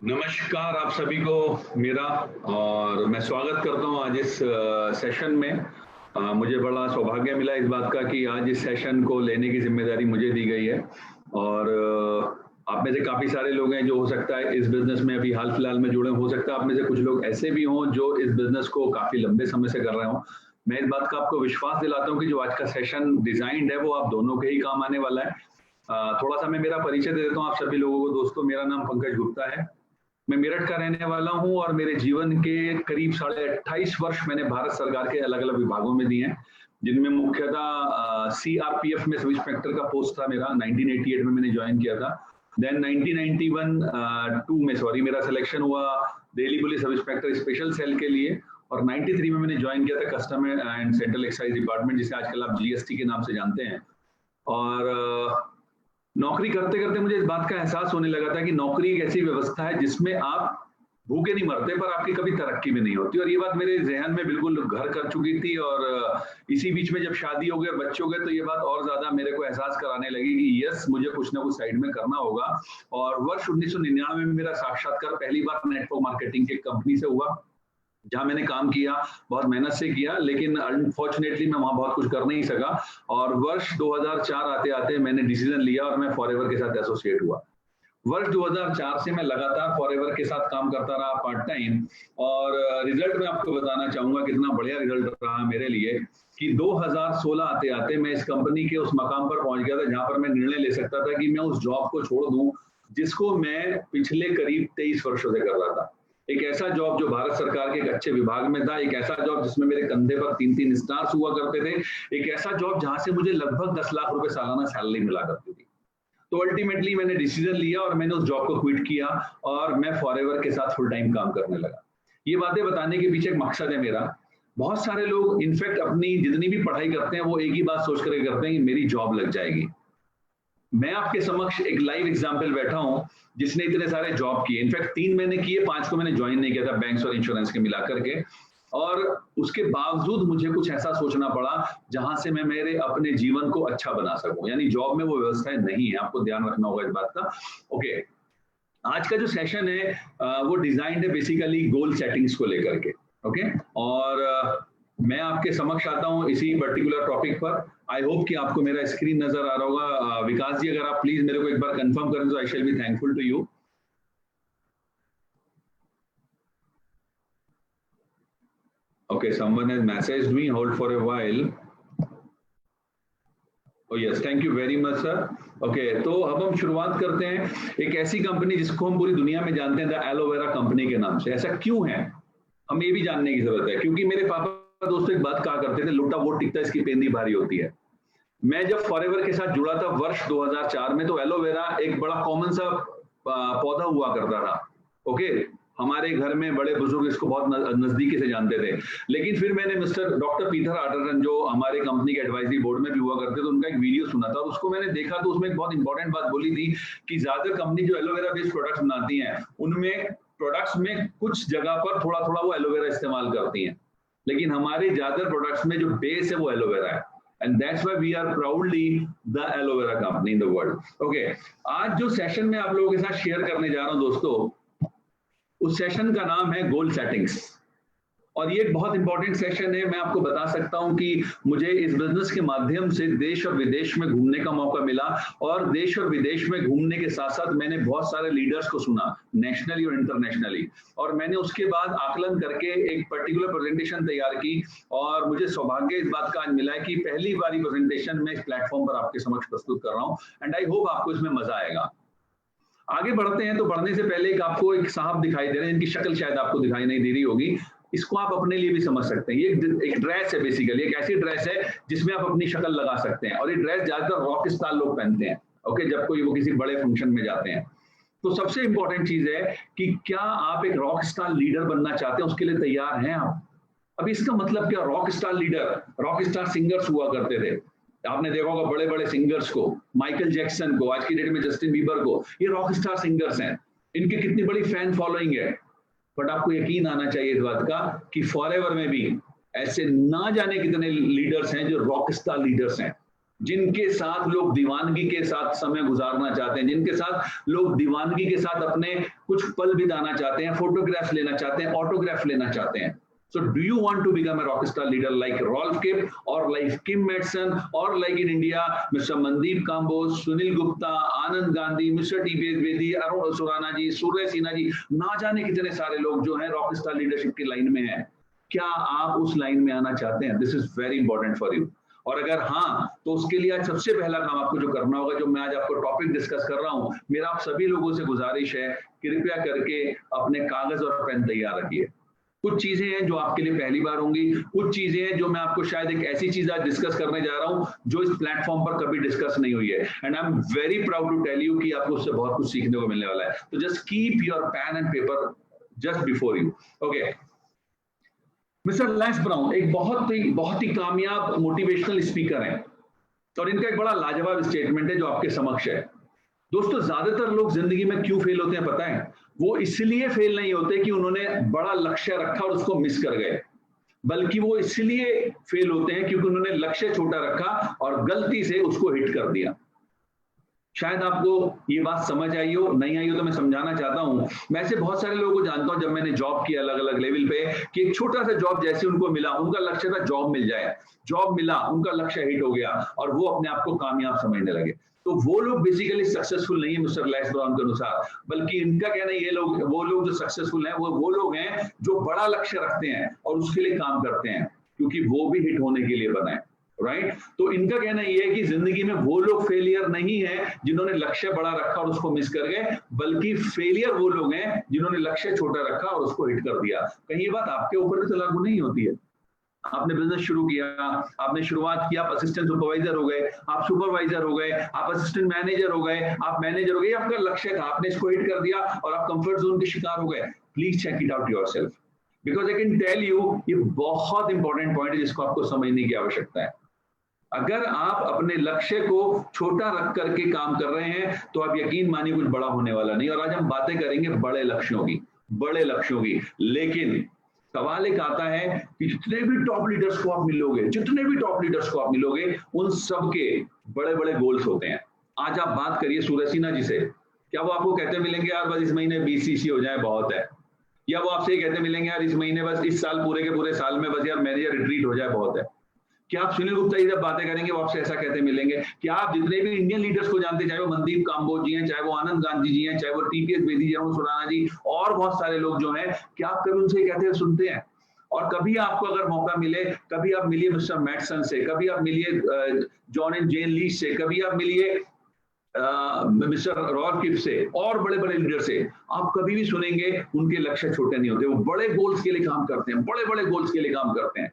नमस्कार आप सभी को मेरा और मैं स्वागत करता हूं आज इस सेशन में। मुझे बड़ा सौभाग्य मिला इस बात का कि आज इस सेशन को लेने की जिम्मेदारी मुझे दी गई है और आप में से काफ़ी सारे लोग हैं जो हो सकता है इस बिज़नेस में अभी हाल फिलहाल में जुड़े, हो सकता है आप में से कुछ लोग ऐसे भी हों जो इस बिज़नेस को काफ़ी लंबे समय से कर रहे हों। मैं इस बात का आपको विश्वास दिलाता हूं कि जो आज का सेशन डिज़ाइंड है वो आप दोनों के ही काम आने वाला है। थोड़ा सा मैं मेरा परिचय दे देता हूं आप सभी लोगों को। दोस्तों, मेरा नाम पंकज गुप्ता है, मैं मेरठ का रहने वाला हूं और मेरे जीवन के करीब 28.5 वर्ष मैंने भारत सरकार के अलग अलग विभागों में दिए हैं, जिनमें मुख्यतः सीआरपीएफ में सब इंस्पेक्टर का पोस्ट था मेरा। 1988 में मैंने ज्वाइन किया था। देन 1991 में मेरा सिलेक्शन हुआ Delhi police sub inspector special cell के लिए और 93 में मैंने ज्वाइन किया था custom and central excise department, जिसे आजकल आप जीएसटी के नाम से जानते हैं। और नौकरी करते करते मुझे इस बात का एहसास होने लगा था कि नौकरी एक ऐसी व्यवस्था है जिसमें आप भूखे नहीं मरते पर आपकी कभी तरक्की भी नहीं होती, और ये बात मेरे जहन में बिल्कुल घर कर चुकी थी। और इसी बीच में जब शादी हो गई और बच्चे हो गए तो ये बात और ज्यादा मेरे को एहसास कराने लगी कि यस, मुझे कुछ ना कुछ साइड में करना होगा। और वर्ष 1999 में मेरा साक्षात्कार पहली बार नेटवर्क मार्केटिंग की कंपनी से हुआ, जहां मैंने काम किया, बहुत मेहनत से किया, लेकिन अनफॉर्चुनेटली मैं वहां बहुत कुछ कर नहीं सका। और वर्ष 2004 आते आते मैंने डिसीजन लिया और मैं फॉरएवर के साथ एसोसिएट हुआ। वर्ष 2004 से मैं लगातार फॉरएवर के साथ काम करता रहा पार्ट टाइम, और रिजल्ट मैं आपको बताना चाहूंगा कितना बढ़िया रिजल्ट रहा मेरे लिए कि 2016 आते आते मैं इस कंपनी के उस मकाम पर पहुंच गया था जहां पर मैं निर्णय ले सकता था कि मैं उस जॉब को छोड़ दूं जिसको मैं पिछले करीब 23 वर्षों से कर रहा था। एक ऐसा जॉब जो भारत सरकार के एक अच्छे विभाग में था, एक ऐसा जॉब जिसमें मेरे कंधे पर 3-3 स्टार्स हुआ करते थे, एक ऐसा जॉब जहां से मुझे लगभग 10 लाख रुपए सालाना सैलरी मिला करती थी। तो अल्टीमेटली मैंने डिसीजन लिया और मैंने उस जॉब को क्विट किया और मैं फॉरएवर के साथ फुल टाइम काम करने लगा। ये बातें बताने के पीछे एक मकसद है मेरा। बहुत सारे लोग इनफैक्ट अपनी जितनी भी पढ़ाई करते हैं वो एक ही बात सोच करके करते हैं कि मेरी जॉब लग जाएगी। मैं आपके समक्ष एक लाइव एग्जाम्पल बैठा हूं जिसने इतने सारे जॉब किए, इनफैक्ट 3 महीने किए, 5 को मैंने ज्वाइन नहीं किया था, बैंक्स और इंश्योरेंस के मिलाकर के। और उसके बावजूद मुझे कुछ ऐसा सोचना पड़ा जहां से मैं मेरे अपने जीवन को अच्छा बना सकूं, यानी जॉब में वो व्यवस्थाएं नहीं है, आपको ध्यान रखना होगा इस बात का। ओके, आज का जो सेशन है वो डिजाइंड है बेसिकली गोल सेटिंग्स को लेकर के। ओके, और मैं आपके समक्ष आता हूं इसी पर्टिकुलर टॉपिक पर। आई होप कि आपको मेरा स्क्रीन नजर आ रहा होगा। विकास जी, अगर आप प्लीज मेरे को एक बार कंफर्म करें तो I shall be thankful to you. Okay, someone has messaged me, hold for a while. Oh yes, thank you very much sir. Okay, तो अब हम शुरुआत करते हैं एक ऐसी कंपनी जिसको हम पूरी दुनिया में जानते हैं, द एलोवेरा कंपनी के नाम से। ऐसा क्यों है, हमें ये भी जानने की जरूरत है, क्योंकि मेरे पापा दोस्तों एक बात कहा करते थे, लोटा वो टिकता है इसकी पेंदी भारी होती है। मैं जब फॉरएवर के साथ जुड़ा था वर्ष 2004 में, तो एलोवेरा एक बड़ा कॉमन सा पौधा हुआ करता था। ओके, हमारे घर में बड़े बुजुर्ग इसको बहुत नजदीकी से जानते थे। लेकिन फिर मैंने मिस्टर डॉक्टर पीटर आर्टरटन, जो हमारे कंपनी के एडवाइजरी बोर्ड में भी हुआ करते थे, उनका एक वीडियो सुना था, उसको मैंने देखा तो उसमें एक बहुत इंपॉर्टेंट बात बोली थी कि ज्यादातर कंपनी जो एलोवेरा बेस्ड प्रोडक्ट्स बनाती हैं उनमें प्रोडक्ट्स में कुछ जगह पर थोड़ा थोड़ा वो एलोवेरा इस्तेमाल करती हैं, लेकिन हमारे ज्यादातर प्रोडक्ट्स में जो बेस है वो एलोवेरा है। And that's why we are proudly the aloe vera company in the world. Okay, आज जो सेशन में आप लोगों के साथ शेयर करने जा रहा हूं दोस्तों, उस सेशन का नाम है गोल सेटिंग्स। और ये एक बहुत इंपॉर्टेंट सेशन है। मैं आपको बता सकता हूं कि मुझे इस बिजनेस के माध्यम से देश और विदेश में घूमने का मौका मिला, और देश और विदेश में घूमने के साथ साथ मैंने बहुत सारे लीडर्स को सुना, नेशनली और इंटरनेशनली, और मैंने उसके बाद आकलन करके एक पर्टिकुलर प्रेजेंटेशन तैयार की। और मुझे सौभाग्य इस बात का आज मिला है कि पहली बारी प्रेजेंटेशन मैं इस प्लेटफॉर्म पर आपके समक्ष प्रस्तुत कर रहा हूँ, एंड आई होप आपको इसमें मजा आएगा। आगे बढ़ते हैं, तो बढ़ने से पहले एक आपको एक साहब दिखाई दे रहे हैं, इनकी शक्ल शायद आपको दिखाई नहीं दे रही होगी। इसको आप अपने लिए भी समझ सकते हैं। ये एक ड्रेस है, बेसिकली एक ऐसी ड्रेस है जिसमें आप अपनी शक्ल लगा सकते हैं, और ये ड्रेस ज्यादातर रॉक स्टार लोग पहनते हैं। ओके, जब कोई वो किसी बड़े फंक्शन में जाते हैं। तो सबसे इंपॉर्टेंट चीज है कि क्या आप एक रॉक स्टार लीडर बनना चाहते हैं, उसके लिए तैयार हैं आप? अब इसका मतलब क्या, rock star leader, rock star singers हुआ करते थे, आपने देखा होगा बड़े बड़े सिंगर्स को, माइकल जैक्सन को, आज की डेट में जस्टिन बीबर को, ये रॉक स्टार सिंगर्स हैं, इनकी कितनी बड़ी फैन फॉलोइंग है। बट आपको यकीन आना चाहिए इस बात का कि फॉरएवर में भी ऐसे ना जाने कितने लीडर्स हैं जो रॉक स्टार लीडर्स हैं। जिनके साथ लोग दीवानगी के साथ समय गुजारना चाहते हैं, जिनके साथ लोग दीवानगी के साथ अपने कुछ पल बिताना चाहते हैं, फोटोग्राफ लेना चाहते हैं, ऑटोग्राफ लेना चाहते हैं. So do you want to become a rock star leader like Rolf Kip or like Kim Madsen or like in India Mr. Mandeep Kamboj, Sunil Gupta, Anand Gandhi, Mr. TP Dwivedi, Arun Surana जी, सूर्य सिन्हा जी, ना जाने कितने सारे लोग जो हैं rock star leadership की line में हैं. क्या आप उस लाइन में आना चाहते हैं? This is very important for you. और अगर हाँ, तो उसके लिए आज सबसे पहला काम आपको जो करना होगा, जो मैं आज आपको टॉपिक डिस्कस कर रहा हूं, मेरा आप सभी लोगों से गुजारिश है, कृपया करके अपने कागज और पेन तैयार रखिए. कुछ चीजें हैं जो आपके लिए पहली बार होंगी, कुछ चीजें हैं जो मैं आपको शायद एक ऐसी चीज आज डिस्कस करने जा रहा हूं जो इस प्लेटफॉर्म पर कभी डिस्कस नहीं हुई है. And I am very proud to tell you कि आपको उससे बहुत कुछ सीखने को मिलने वाला है. तो just keep your pen and paper just before you. Okay. Mister Les Brown एक बहुत ही कामयाब मोटिवेशनल स्पीकर हैं और इनका एक बड़ा लाजवाब स्टेटमेंट है जो आपके समक्ष है. दोस्तों, ज्यादातर लोग जिंदगी में क्यों फेल होते हैं पता है? वो इसलिए फेल नहीं होते कि उन्होंने बड़ा लक्ष्य रखा और उसको मिस कर गए, बल्कि वो इसलिए फेल होते हैं क्योंकि उन्होंने लक्ष्य छोटा रखा और गलती से उसको हिट कर दिया. शायद आपको ये बात समझ आई हो, नहीं आई हो तो मैं समझाना चाहता हूं. मैं ऐसे बहुत सारे लोगों को जानता हूं, जब मैंने जॉब किया अलग अलग लेवल पे, कि एक छोटा सा जॉब जैसे उनको मिला, उनका लक्ष्य था जॉब मिल जाए, जॉब मिला, उनका लक्ष्य हिट हो गया और वो अपने आप को कामयाब समझने लगे. तो वो लोग बेसिकली सक्सेसफुल नहीं है मिस्टर लेंस ब्राउन के अनुसार, बल्कि इनका कहना ये लोग, वो लोग जो सक्सेसफुल हैं वो लोग हैं जो बड़ा लक्ष्य रखते हैं और उसके लिए काम करते हैं, क्योंकि वो भी हिट होने के लिए बना है. राइट? तो इनका कहना यह है कि जिंदगी में वो लोग फेलियर नहीं है जिन्होंने लक्ष्य बड़ा रखा और उसको मिस कर गए, बल्कि फेलियर वो लोग हैं जिन्होंने लक्ष्य छोटा रखा और उसको हिट कर दिया. कहीं ये बात आपके ऊपर भी तो लागू नहीं होती है? आपने बिजनेस शुरू किया, आपने शुरुआत की, आप असिस्टेंट सुपरवाइजर हो गए, आप सुपरवाइजर हो गए, आप असिस्टेंट मैनेजर हो गए, आप मैनेजर हो गए, आपका लक्ष्य था, आपने इसको हिट कर दिया और आप कंफर्ट जोन के शिकार हो गए. Please check it out yourself, because I can tell you, ये बहुत इंपॉर्टेंट पॉइंट है जिसको आपको समझने की आवश्यकता है. अगर आप अपने लक्ष्य को छोटा रख करके काम कर रहे हैं तो आप यकीन मानिए कुछ बड़ा होने वाला नहीं. और आज हम बातें करेंगे बड़े लक्ष्यों की. लेकिन सवाल एक आता है कि जितने भी टॉप लीडर्स को आप मिलोगे, उन सबके बड़े बड़े गोल्स होते हैं. आज आप बात करिए सूर्य सिन्हा जी से, क्या वो आपको कहते मिलेंगे यार बस इस महीने 20 सीसी हो जाए बहुत है, या वो आपसे कहते मिलेंगे यार इस महीने बस, इस साल पूरे के पूरे साल में बस यार मैनेजर रिट्रीट हो जाए बहुत है? क्या आप सुनील गुप्ता जी जब बातें करेंगे वो आपसे ऐसा कहते मिलेंगे? क्या आप जितने भी इंडियन लीडर्स को जानते हैं, चाहे वो मनदीप काम्बोज जी हैं, चाहे वो आनंद गांधी जी हैं, चाहे वो टीपीएस द्विवेदी जी, अरुण सुराना जी और बहुत सारे लोग जो हैं, क्या आप कभी उनसे कहते हैं सुनते हैं? और कभी आपको अगर मौका मिले, कभी आप मिलिए मिस्टर मैडसन से, कभी आप मिलिए जॉन एंड जेन लीच से, कभी आप मिलिए मिस्टर रॉल्फ किप से और बड़े बड़े लीडर से, आप कभी भी सुनेंगे उनके लक्ष्य छोटे नहीं होते. वो बड़े गोल्स के लिए काम करते हैं, बड़े गोल्स के लिए काम करते हैं.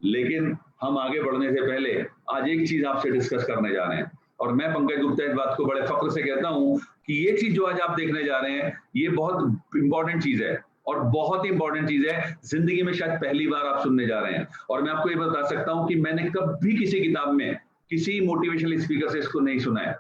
लेकिन हम आगे बढ़ने से पहले आज एक चीज आपसे डिस्कस करने जा रहे हैं, और मैं पंकज गुप्ता इस बात को बड़े फक्र से कहता हूं कि ये चीज जो आज आप देखने जा रहे हैं ये बहुत इंपॉर्टेंट चीज है, और बहुत ही इंपॉर्टेंट चीज है. जिंदगी में शायद पहली बार आप सुनने जा रहे हैं, और मैं आपको ये बता सकता हूं कि मैंने कभी किसी किताब में किसी मोटिवेशनल स्पीकर से इसको नहीं सुना है.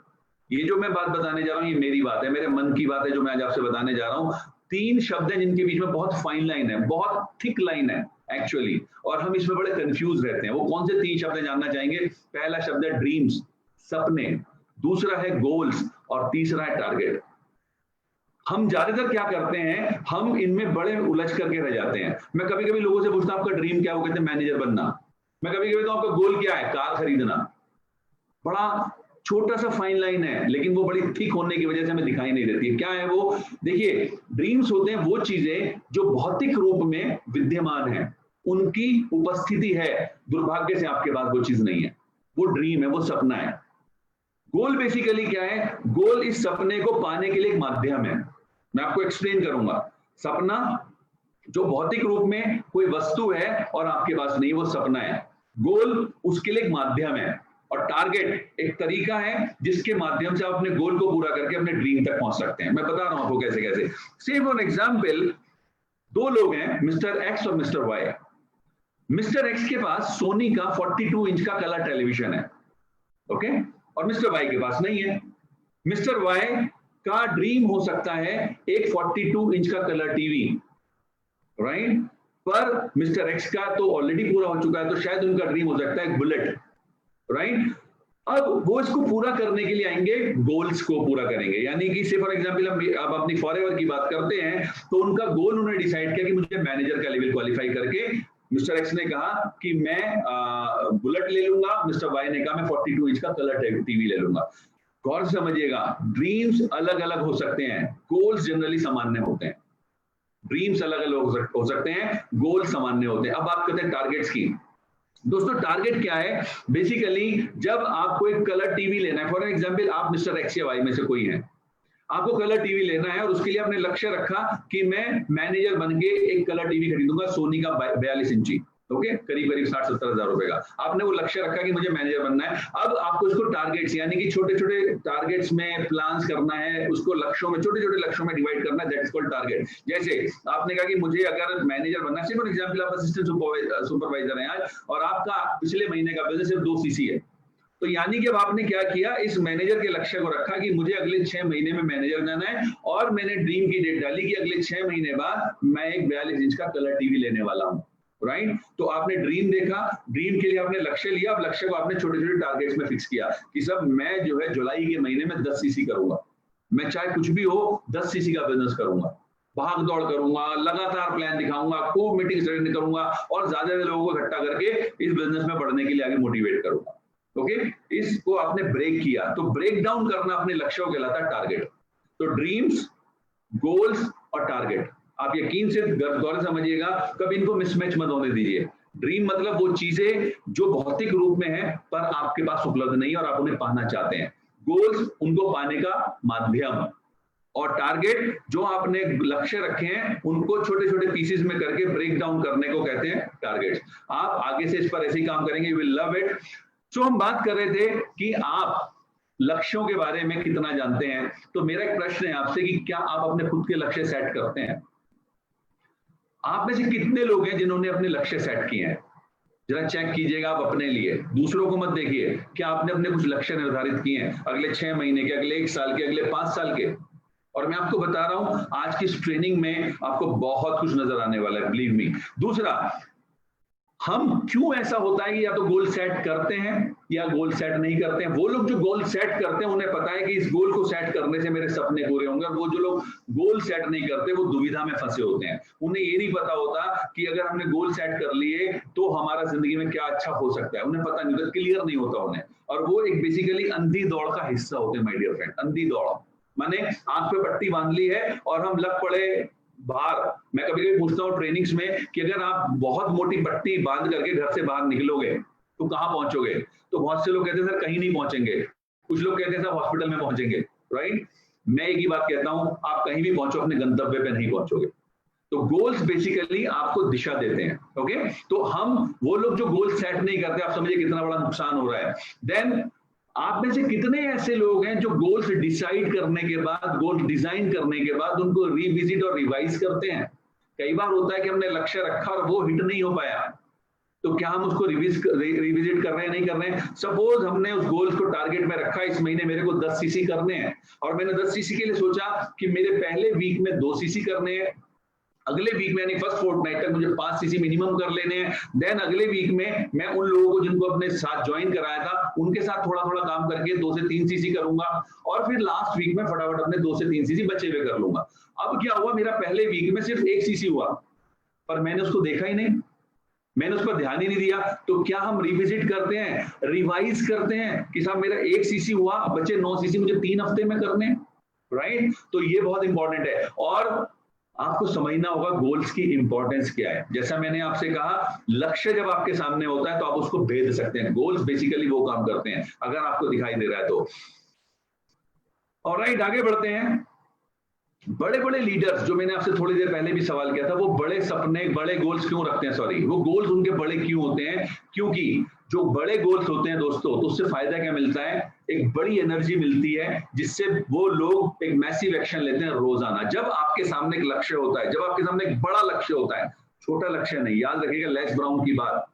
ये जो मैं बात बताने जा रहा हूं ये मेरी बात है, मेरे मन की बात है जो मैं आज आपसे बताने जा रहा हूं. 3 शब्द हैं जिनके बीच में बहुत फाइन लाइन है, बहुत थिक लाइन है एक्चुअली, और हम इसमें बड़े कंफ्यूज रहते हैं. वो कौन से 3 शब्द जानना चाहेंगे? पहला शब्द है ड्रीम्स, सपने, दूसरा है गोल्स और तीसरा है टारगेट. हम ज्यादातर क्या करते हैं, हम इनमें बड़े उलझ करके रह जाते हैं. मैं कभी कभी लोगों से पूछता हूं आपका ड्रीम क्या है, वो कहते हैं मैनेजर बनना. मैं कभी कभी तो आपका गोल क्या है, कार खरीदना. बड़ा छोटा सा फाइन लाइन है, लेकिन वो बड़ी थिक होने की वजह से हमें दिखाई नहीं देती है. क्या है वो? देखिए, ड्रीम्स होते हैं वो चीजें जो भौतिक रूप में विद्यमान है, उनकी उपस्थिति है, दुर्भाग्य से आपके पास वो चीज नहीं है. वो ड्रीम है, वो सपना है. गोल बेसिकली क्या है? गोल इस सपने को पाने के लिए एक माध्यम है. मैं आपको एक्सप्लेन करूंगा. सपना जो भौतिक रूप में कोई वस्तु है और आपके पास नहीं, वो सपना है. गोल उसके लिए एक माध्यम है, और टारगेट एक तरीका है जिसके माध्यम से आप अपने गोल को पूरा करके अपने ड्रीम तक पहुंच सकते हैं. मैं बता रहा हूं आपको कैसे कैसे. से फॉर एग्जांपल, 2 लोग हैं, मिस्टर एक्स और मिस्टर वाई. मिस्टर एक्स के पास सोनी का 42 इंच का कलर टेलीविजन है, ओके, और मिस्टर वाई के पास नहीं है. मिस्टर वाई का ड्रीम हो सकता है एक 42 इंच का कलर टीवी, राइट, पर मिस्टर एक्स का तो ऑलरेडी पूरा हो चुका है, तो शायद उनका ड्रीम हो सकता है एक बुलेट, राइट. अब वो इसको पूरा करने के लिए आएंगे, गोल्स को पूरा करेंगे। यानी कि से फॉर एग्जांपल हम अपनी फॉरएवर की बात करते हैं, तो उनका गोल उन्होंने डिसाइड किया कि मुझे मैनेजर का लेवल क्वालिफाई करके, मिस्टर एक्स ने कहा कि मैं बुलेट ले लूंगा, मिस्टर वाई ने कहा मैं 42 इंच का कलर टीवी ले लूंगा। गौर से समझिएगा, ड्रीम्स अलग अलग हो सकते हैं, गोल्स जनरली सामान्य होते हैं। ड्रीम्स अलग अलग हो सकते हैं, गोल सामान्य होते हैं। अब बात करते हैं टारगेट्स की। दोस्तों टारगेट क्या है? बेसिकली जब आपको एक कलर टीवी लेना है, फॉर एग्जांपल आप मिस्टर एक्स या वाई में से कोई है, आपको कलर टीवी लेना है और उसके लिए आपने लक्ष्य रखा कि मैं मैनेजर बन के एक कलर टीवी खरीदूंगा सोनी का 42 इंची, ओके, करीब करीब 60-70 हजार रुपए का। आपने वो लक्ष्य रखा कि मुझे मैनेजर बनना है। अब आपको इसको टारगेट्स यानी कि छोटे छोटे टारगेट्स में प्लान्स करना है, उसको लक्ष्यों में, छोटे छोटे लक्ष्यों में डिवाइड करना है, दैट इज कॉल्ड टारगेट। जैसे आपने कहा कि मुझे अगर मैनेजर बनना है, सिर्फ एग्जांपल आप असिस्टेंट सुपरवाइजर हैं आज और आपका पिछले महीने का बिजनेस सिर्फ 2 सीसी है, तो यानी कि अब आपने क्या किया, इस मैनेजर के लक्ष्य को रखा कि मुझे अगले 6 महीने में मैनेजर जाना है और मैंने ड्रीम की डेट डाली कि अगले 6 महीने बाद मैं एक 42 इंच का कलर टीवी लेने वाला हूं, राइट। तो आपने ड्रीम देखा, ड्रीम के लिए आपने लक्ष्य लिया, अब लक्ष्य को आपने छोटे छोटे टारगेट्स में फिक्स किया कि सब मैं जो है जुलाई के महीने में 10 सीसी करूंगा, मैं चाहे कुछ भी हो 10 सीसी का बिजनेस करूंगा, भाग दौड़ करूंगा, लगातार प्लान दिखाऊंगा, खूब मीटिंग्स अटेंड करूंगा और ज्यादा लोगों को इकट्ठा करके इस बिजनेस में बढ़ने के लिए आगे मोटिवेट करूंगा। ओके, इसको आपने ब्रेक किया, तो ब्रेक डाउन करना अपने लक्ष्यों को कहलाता है टारगेट। तो ड्रीम्स, गोल्स और टारगेट, आप यकीन से गौर से समझिएगा, कभी इनको मिसमैच मत होने दीजिए। ड्रीम मतलब वो चीजें जो भौतिक रूप में है पर आपके पास उपलब्ध नहीं है और आप उन्हें पाना चाहते हैं। गोल्स उनको पाने का माध्यम, और टारगेट जो आपने लक्ष्य रखे हैं उनको छोटे छोटे पीसेस में करके ब्रेक डाउन करने को कहते हैं टारगेट्स। आप आगे से इस पर ऐसे ही काम करेंगे, यू विल लव इट। सो हम बात कर रहे थे कि आप लक्ष्यों के बारे में कितना जानते हैं, तो मेरा एक प्रश्न है आपसे कि क्या आप अपने खुद के लक्ष्य सेट करते हैं? आप में से कितने लोग हैं जिन्होंने अपने लक्ष्य सेट किए हैं? जरा चेक कीजिएगा आप अपने लिए, दूसरों को मत देखिए। क्या आपने अपने कुछ लक्ष्य निर्धारित किए हैं अगले 6 महीने के, अगले 1 साल के, अगले 5 साल के? और मैं आपको बता रहा हूं आज की इस ट्रेनिंग में आपको बहुत कुछ नजर आने वाला है, बिलीव मी। दूसरा, हम क्यों ऐसा होता है कि या तो गोल सेट करते हैं या गोल सेट नहीं करते हैं। वो लोग जो गोल सेट करते हैं उन्हें पता है कि इस गोल को सेट करने से मेरे सपने पूरे होंगे, और वो जो लोग गोल सेट नहीं करते वो दुविधा में फंसे होते हैं। उन्हें ये नहीं पता होता कि अगर हमने गोल सेट कर लिए तो हमारा जिंदगी में क्या अच्छा हो सकता है, उन्हें पता नहीं होता, क्लियर नहीं होता उन्हें, और वो एक बेसिकली अंधी दौड़ का हिस्सा होते हैं। माय डियर फ्रेंड, अंधी दौड़ माने आंख पे पट्टी बांध ली है और हम लग पड़े बाहर। मैं कभी कभी पूछता हूँ ट्रेनिंग्स में कि अगर आप बहुत मोटी पट्टी बांध करके घर से बाहर निकलोगे तो कहाँ पहुंचोगे? तो बहुत से लोग कहते हैं सर कहीं नहीं पहुंचेंगे, कुछ लोग कहते हैं सर हॉस्पिटल में पहुंचेंगे, राइट। मैं एक ही बात कहता हूं, आप कहीं भी पहुंचो अपने गंतव्य पे नहीं पहुंचोगे। तो गोल्स बेसिकली आपको दिशा देते हैं। ओके, तो हम वो लोग जो गोल सेट नहीं करते, आप समझिए कितना बड़ा नुकसान हो रहा है। देन आप में से कितने ऐसे लोग हैं जो गोल्स डिसाइड करने के बाद, गोल डिजाइन करने के बाद उनको रिविजिट और रिवाइज करते हैं? कई बार होता है कि हमने लक्ष्य रखा और वो हिट नहीं हो पाया, तो क्या हम उसको रिविजिट कर रहे हैं, नहीं कर रहे हैं? सपोज हमने उस गोल्स को टारगेट में रखा, इस महीने मेरे को 10 सीसी करने हैं, और मैंने 10 सीसी के लिए सोचा कि मेरे पहले वीक में 2 सीसी करने हैं, अगले वीक में यानी फर्स्ट फोर्टनाइट तक मुझे 5 सीसी मिनिमम कर लेने हैं। देन अगले वीक में मैं उन लोगों को जिनको अपने साथ ज्वाइन कराया था उनके साथ थोड़ा थोड़ा काम करके 2 से 3 सीसी करूंगा, और फिर लास्ट वीक में फटाफट अपने 2 से 3 सीसी बचे हुए कर लूंगा। अब क्या हुआ, मेरा पहले वीक में सिर्फ 1 सीसी हुआ, पर मैंने उसको देखा ही नहीं, मैंने उस पर ध्यान ही नहीं दिया। तो क्या हम रिविजिट करते हैं, रिवाइज करते हैं कि साहब मेरा 1 सीसी हुआ, बचे 9 सीसी मुझे 3 हफ्ते में करने, राइट। तो ये बहुत इंपॉर्टेंट है, और आपको समझना होगा गोल्स की इंपॉर्टेंस क्या है। जैसा मैंने आपसे कहा, लक्ष्य जब आपके सामने होता है तो आप उसको भेद सकते हैं। गोल्स बेसिकली वो काम करते हैं अगर आपको दिखाई दे रहा है तो। ऑलराइट, आगे बढ़ते हैं। बड़े बड़े लीडर्स, जो मैंने आपसे थोड़ी देर पहले भी सवाल किया था, वो बड़े सपने, बड़े गोल्स क्यों रखते हैं? सॉरी, वो गोल्स उनके बड़े क्यों होते हैं? क्योंकि जो बड़े गोल्स होते हैं दोस्तों, तो उससे फायदा क्या मिलता है? एक बड़ी एनर्जी मिलती है जिससे वो लोग एक मैसिव एक्शन लेते हैं रोजाना। जब आपके सामने एक लक्ष्य होता है, जब आपके सामने एक बड़ा लक्ष्य होता है, छोटा लक्ष्य नहीं, याद रखिएगा लेस ब्राउन की बात,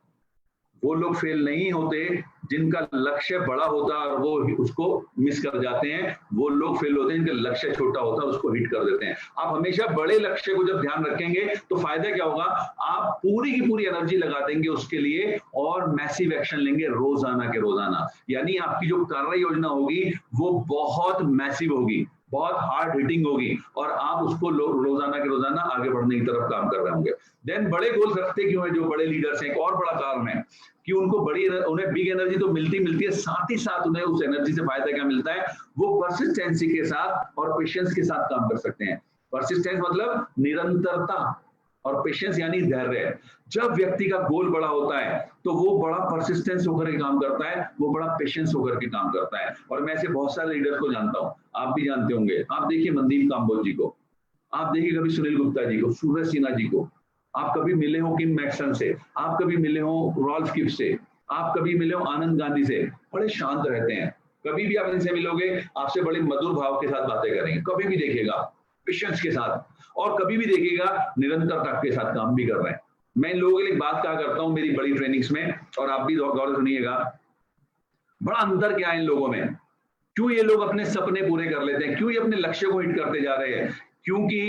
वो लोग फेल नहीं होते जिनका लक्ष्य बड़ा होता है और वो उसको मिस कर जाते हैं, वो लोग फेल होते हैं। जिनका लक्ष्य छोटा होता है उसको हिट कर देते हैं। आप हमेशा बड़े लक्ष्य को जब ध्यान रखेंगे तो फायदा क्या होगा, आप पूरी की पूरी एनर्जी लगा देंगे उसके लिए और मैसिव एक्शन लेंगे रोजाना के रोजाना। यानी आपकी जो कार्य योजना होगी वो बहुत मैसिव होगी, बहुत हार्ड हिटिंग होगी और आप उसको रोजाना के रोजाना आगे बढ़ने की तरफ काम कर रहे होंगे। देन बड़े गोल्स रखते क्यों है जो बड़े लीडर्स हैं, एक और बड़ा कारण है कि उनको उन्हें बिग एनर्जी तो मिलती है, साथ ही साथ उन्हें उस एनर्जी से फायदा क्या मिलता है, वो परसिस्टेंसी के साथ और पेशेंस के साथ काम कर सकते हैं। परसिस्टेंस मतलब निरंतरता और पेशेंस यानी धैर्य। जब व्यक्ति का गोल बड़ा होता है तो वो बड़ा परसिस्टेंस होकर के काम करता है, वो बड़ा पेशेंस होकर के काम करता है। और मैं ऐसे बहुत सारे लीडर्स को जानता हूं, आप भी जानते होंगे। आप देखिए मनदीप काम्बोज जी को, आप देखिए कभी सुनील गुप्ता जी को, सूरज सिन्हा जी को, आप कभी मिले हो किम मैक्सन से, आप कभी मिले हो रॉल्फ किफ से, आप कभी मिले हो आनंद गांधी से, बड़े शांत रहते हैं। कभी भी आप इनसे मिलोगे आपसे बड़े मधुर भाव के साथ बातें करेंगे, कभी भी देखिएगा पेशेंस के साथ, और कभी भी देखिएगा निरंतरता के साथ काम भी कर रहे हैं। मैं इन लोगों के लिए बात कहा करता हूं मेरी बड़ी ट्रेनिंग्स में, और आप भी गौर सुनिएगा, बड़ा अंतर क्या है इन लोगों में, क्यों ये लोग अपने सपने पूरे कर लेते हैं, क्यों ये अपने लक्ष्य को हिट करते जा रहे हैं, क्योंकि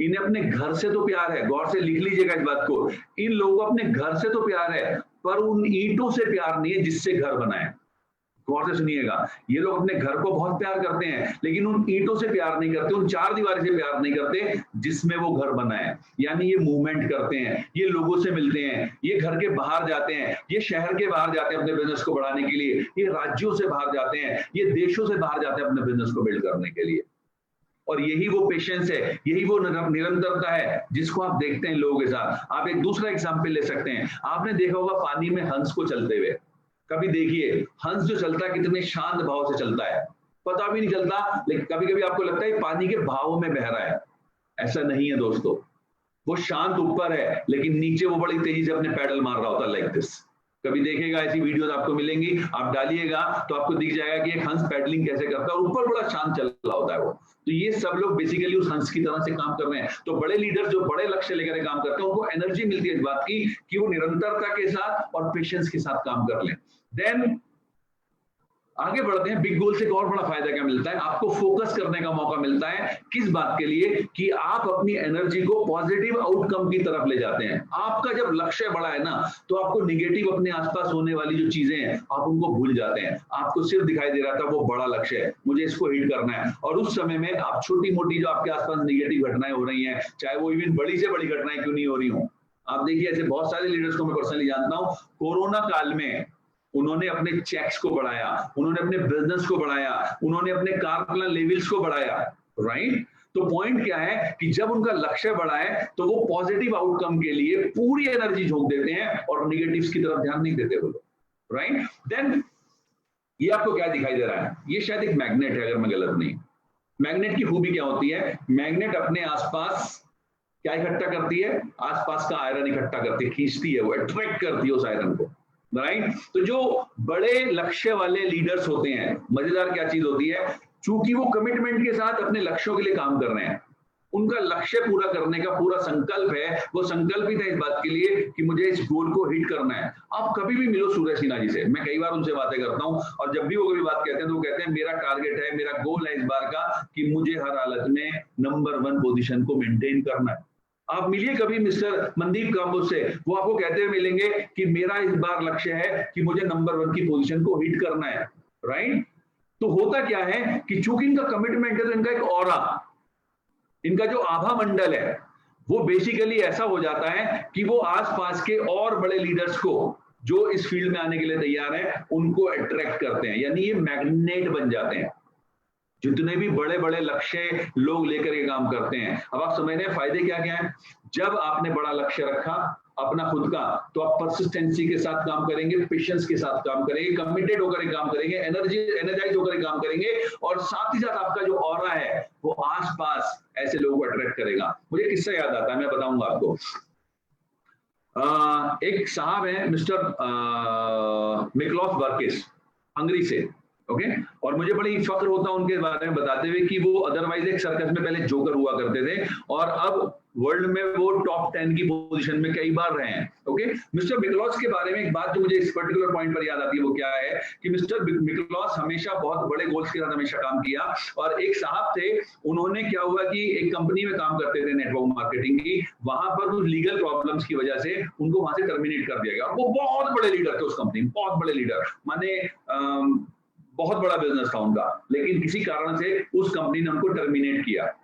इन्हें अपने घर से तो प्यार है। गौर से लिख लीजिएगा इस बात को, इन लोगों को अपने घर से तो प्यार है पर उन ईंटों से प्यार नहीं है जिससे घर बनाए। गौर से सुनिएगा, ये लोग अपने घर को बहुत प्यार करते हैं लेकिन उन ईंटों से प्यार नहीं करते, उन चार दीवारी से प्यार नहीं करते जिसमें वो घर बनाए। यानी ये मूवमेंट करते हैं, ये लोगों से मिलते हैं, ये घर के बाहर जाते हैं, ये शहर के बाहर जाते हैं अपने बिजनेस को बढ़ाने के लिए, ये राज्यों से बाहर जाते हैं, ये देशों से बाहर जाते हैं अपने बिजनेस को बिल्ड करने के लिए। और यही वो पेशेंस है, यही वो निरंतरता है जिसको आप देखते हैं लोगों के साथ। आप एक दूसरा एग्जाम्पल ले सकते हैं, आपने देखा होगा पानी में हंस को चलते हुए। कभी देखिए हंस जो चलता है कितने शांत भाव से चलता है, पता भी नहीं चलता, लेकिन कभी कभी आपको लगता है पानी के भाव में बह रहा है। ऐसा नहीं है दोस्तों, वो शांत ऊपर है लेकिन नीचे वो बड़ी तेजी से अपने पैडल मार रहा होता है, लाइक दिस। कभी देखेगा ऐसी वीडियोस आपको मिलेंगी, आप डालिएगा तो आपको दिख जाएगा कि एक हंस पैडलिंग कैसे करता है और ऊपर बड़ा शांत चल रहा होता है वो। तो ये सब लोग बेसिकली उस हंस की तरह से काम कर रहे हैं। तो बड़े लीडर जो बड़े लक्ष्य लेकर काम करते हैं उनको एनर्जी मिलती है इस बात की कि वो निरंतरता के साथ और पेशेंस के साथ काम कर लें। देन आगे बढ़ते हैं, बिग गोल से एक और बड़ा फायदा क्या मिलता है, आपको फोकस करने का मौका मिलता है। किस बात के लिए, कि आप अपनी एनर्जी को पॉजिटिव आउटकम की तरफ ले जाते हैं। आपका जब लक्ष्य बड़ा है ना तो आपको निगेटिव अपने आसपास होने वाली जो चीजें हैं आप उनको भूल जाते हैं। आपको सिर्फ दिखाई दे रहा था वो बड़ा लक्ष्य है, मुझे इसको हिट करना है, और उस समय में आप छोटी मोटी जो आपके आसपास निगेटिव घटनाएं हो रही हैं, चाहे वो इवन बड़ी से बड़ी घटनाएं क्यों नहीं हो रही हो। आप देखिए ऐसे बहुत सारे लीडर्स को मैं पर्सनली जानता हूं, कोरोना काल में उन्होंने अपने चेक्स को बढ़ाया, उन्होंने अपने बिजनेस को बढ़ाया, उन्होंने अपने कारकुलर लेवल्स को बढ़ाया, राइट। तो पॉइंट क्या है कि जब उनका लक्ष्य बढ़ा है तो वो पॉजिटिव आउटकम के लिए पूरी एनर्जी झोंक देते हैं और निगेटिव्स की तरफ ध्यान नहीं देते वो लोग, राइट। देन ये आपको क्या दिखाई दे रहा है, ये शायद एक मैग्नेट है अगर मैं गलत नहीं। मैग्नेट की खूबी क्या होती है, मैग्नेट अपने आसपास क्या इकट्ठा करती है, आसपास का आयरन इकट्ठा करती है, खींचती है, वो अट्रैक्ट करती है उस आयरन को, राइट। तो जो बड़े लक्ष्य वाले लीडर्स होते हैं, मजेदार क्या चीज होती है, चूंकि वो कमिटमेंट के साथ अपने लक्ष्यों के लिए काम कर रहे हैं, उनका लक्ष्य पूरा करने का पूरा संकल्प है, वो संकल्पित है इस बात के लिए कि मुझे इस गोल को हिट करना है। आप कभी भी मिलो सूरज सिन्हा जी से, मैं कई बार उनसे बातें करता हूं और जब भी वो कभी बात कहते हैं तो वो कहते हैं मेरा टारगेट है, मेरा गोल है इस बार का कि मुझे हर हालत में नंबर 1 पोजीशन को मेंटेन करना है। आप मिलिए कभी मिस्टर मनदीप काम्बोज से, वो आपको कहते हुए मिलेंगे कि मेरा इस बार लक्ष्य है कि मुझे नंबर 1 की पोजीशन को हिट करना है, राइट। तो होता क्या है कि चूंकि इनका कमिटमेंट है तो इनका एक ऑरा, इनका जो आभा मंडल है वो बेसिकली ऐसा हो जाता है कि वो आसपास के और बड़े लीडर्स को जो इस फील्ड में आने के लिए तैयार हैं उनको अट्रैक्ट करते हैं, यानी ये मैग्नेट बन जाते हैं। जितने भी बड़े बड़े लक्ष्य लोग लेकर के काम करते हैं, अब आप समझ रहे हैं फायदे क्या क्या है। जब आपने बड़ा लक्ष्य रखा अपना खुद का, तो आप परसिस्टेंसी के साथ काम करेंगे, पेशेंस के साथ काम करेंगे, कमिटेड होकर काम करेंगे, एनर्जाइज होकर काम करेंगे, और साथ ही साथ आपका जो ऑरा है वो आसपास ऐसे लोगों को अट्रैक्ट करेगा। मुझे किस्सा याद आता है, मैं बताऊंगा आपको। एक साहब है मिस्टर मिकलॉस बर्किस, हंगरी से, ओके। और मुझे बड़ी फक्र होता है उनके बारे में बताते हुए कि वो अदरवाइज एक सर्कस में पहले जोकर हुआ करते थे और अब वर्ल्ड में वो टॉप 10 की पोजीशन में कई बार रहे हैं। ओके, मिस्टर मिकलॉस के बारे में एक बात जो मुझे इस पर्टिकुलर पॉइंट पर याद आती है वो क्या है कि मिस्टर मिकलॉस हमेशा बहुत बड़े गोल्स के साथ हमेशा काम किया। और एक साहब थे, उन्होंने क्या हुआ कि एक कंपनी में काम करते थे नेटवर्क मार्केटिंग की, वहां पर कुछ लीगल प्रॉब्लम्स की वजह से उनको वहां से टर्मिनेट कर दिया गया। और वो बहुत बड़े लीडर थे उस कंपनी में, बहुत बड़े लीडर, माने बहुत बड़ा बिजनेस था उनका, लेकिन किसी कारण से उस कंपनी ने उनको टर्मिनेट किया।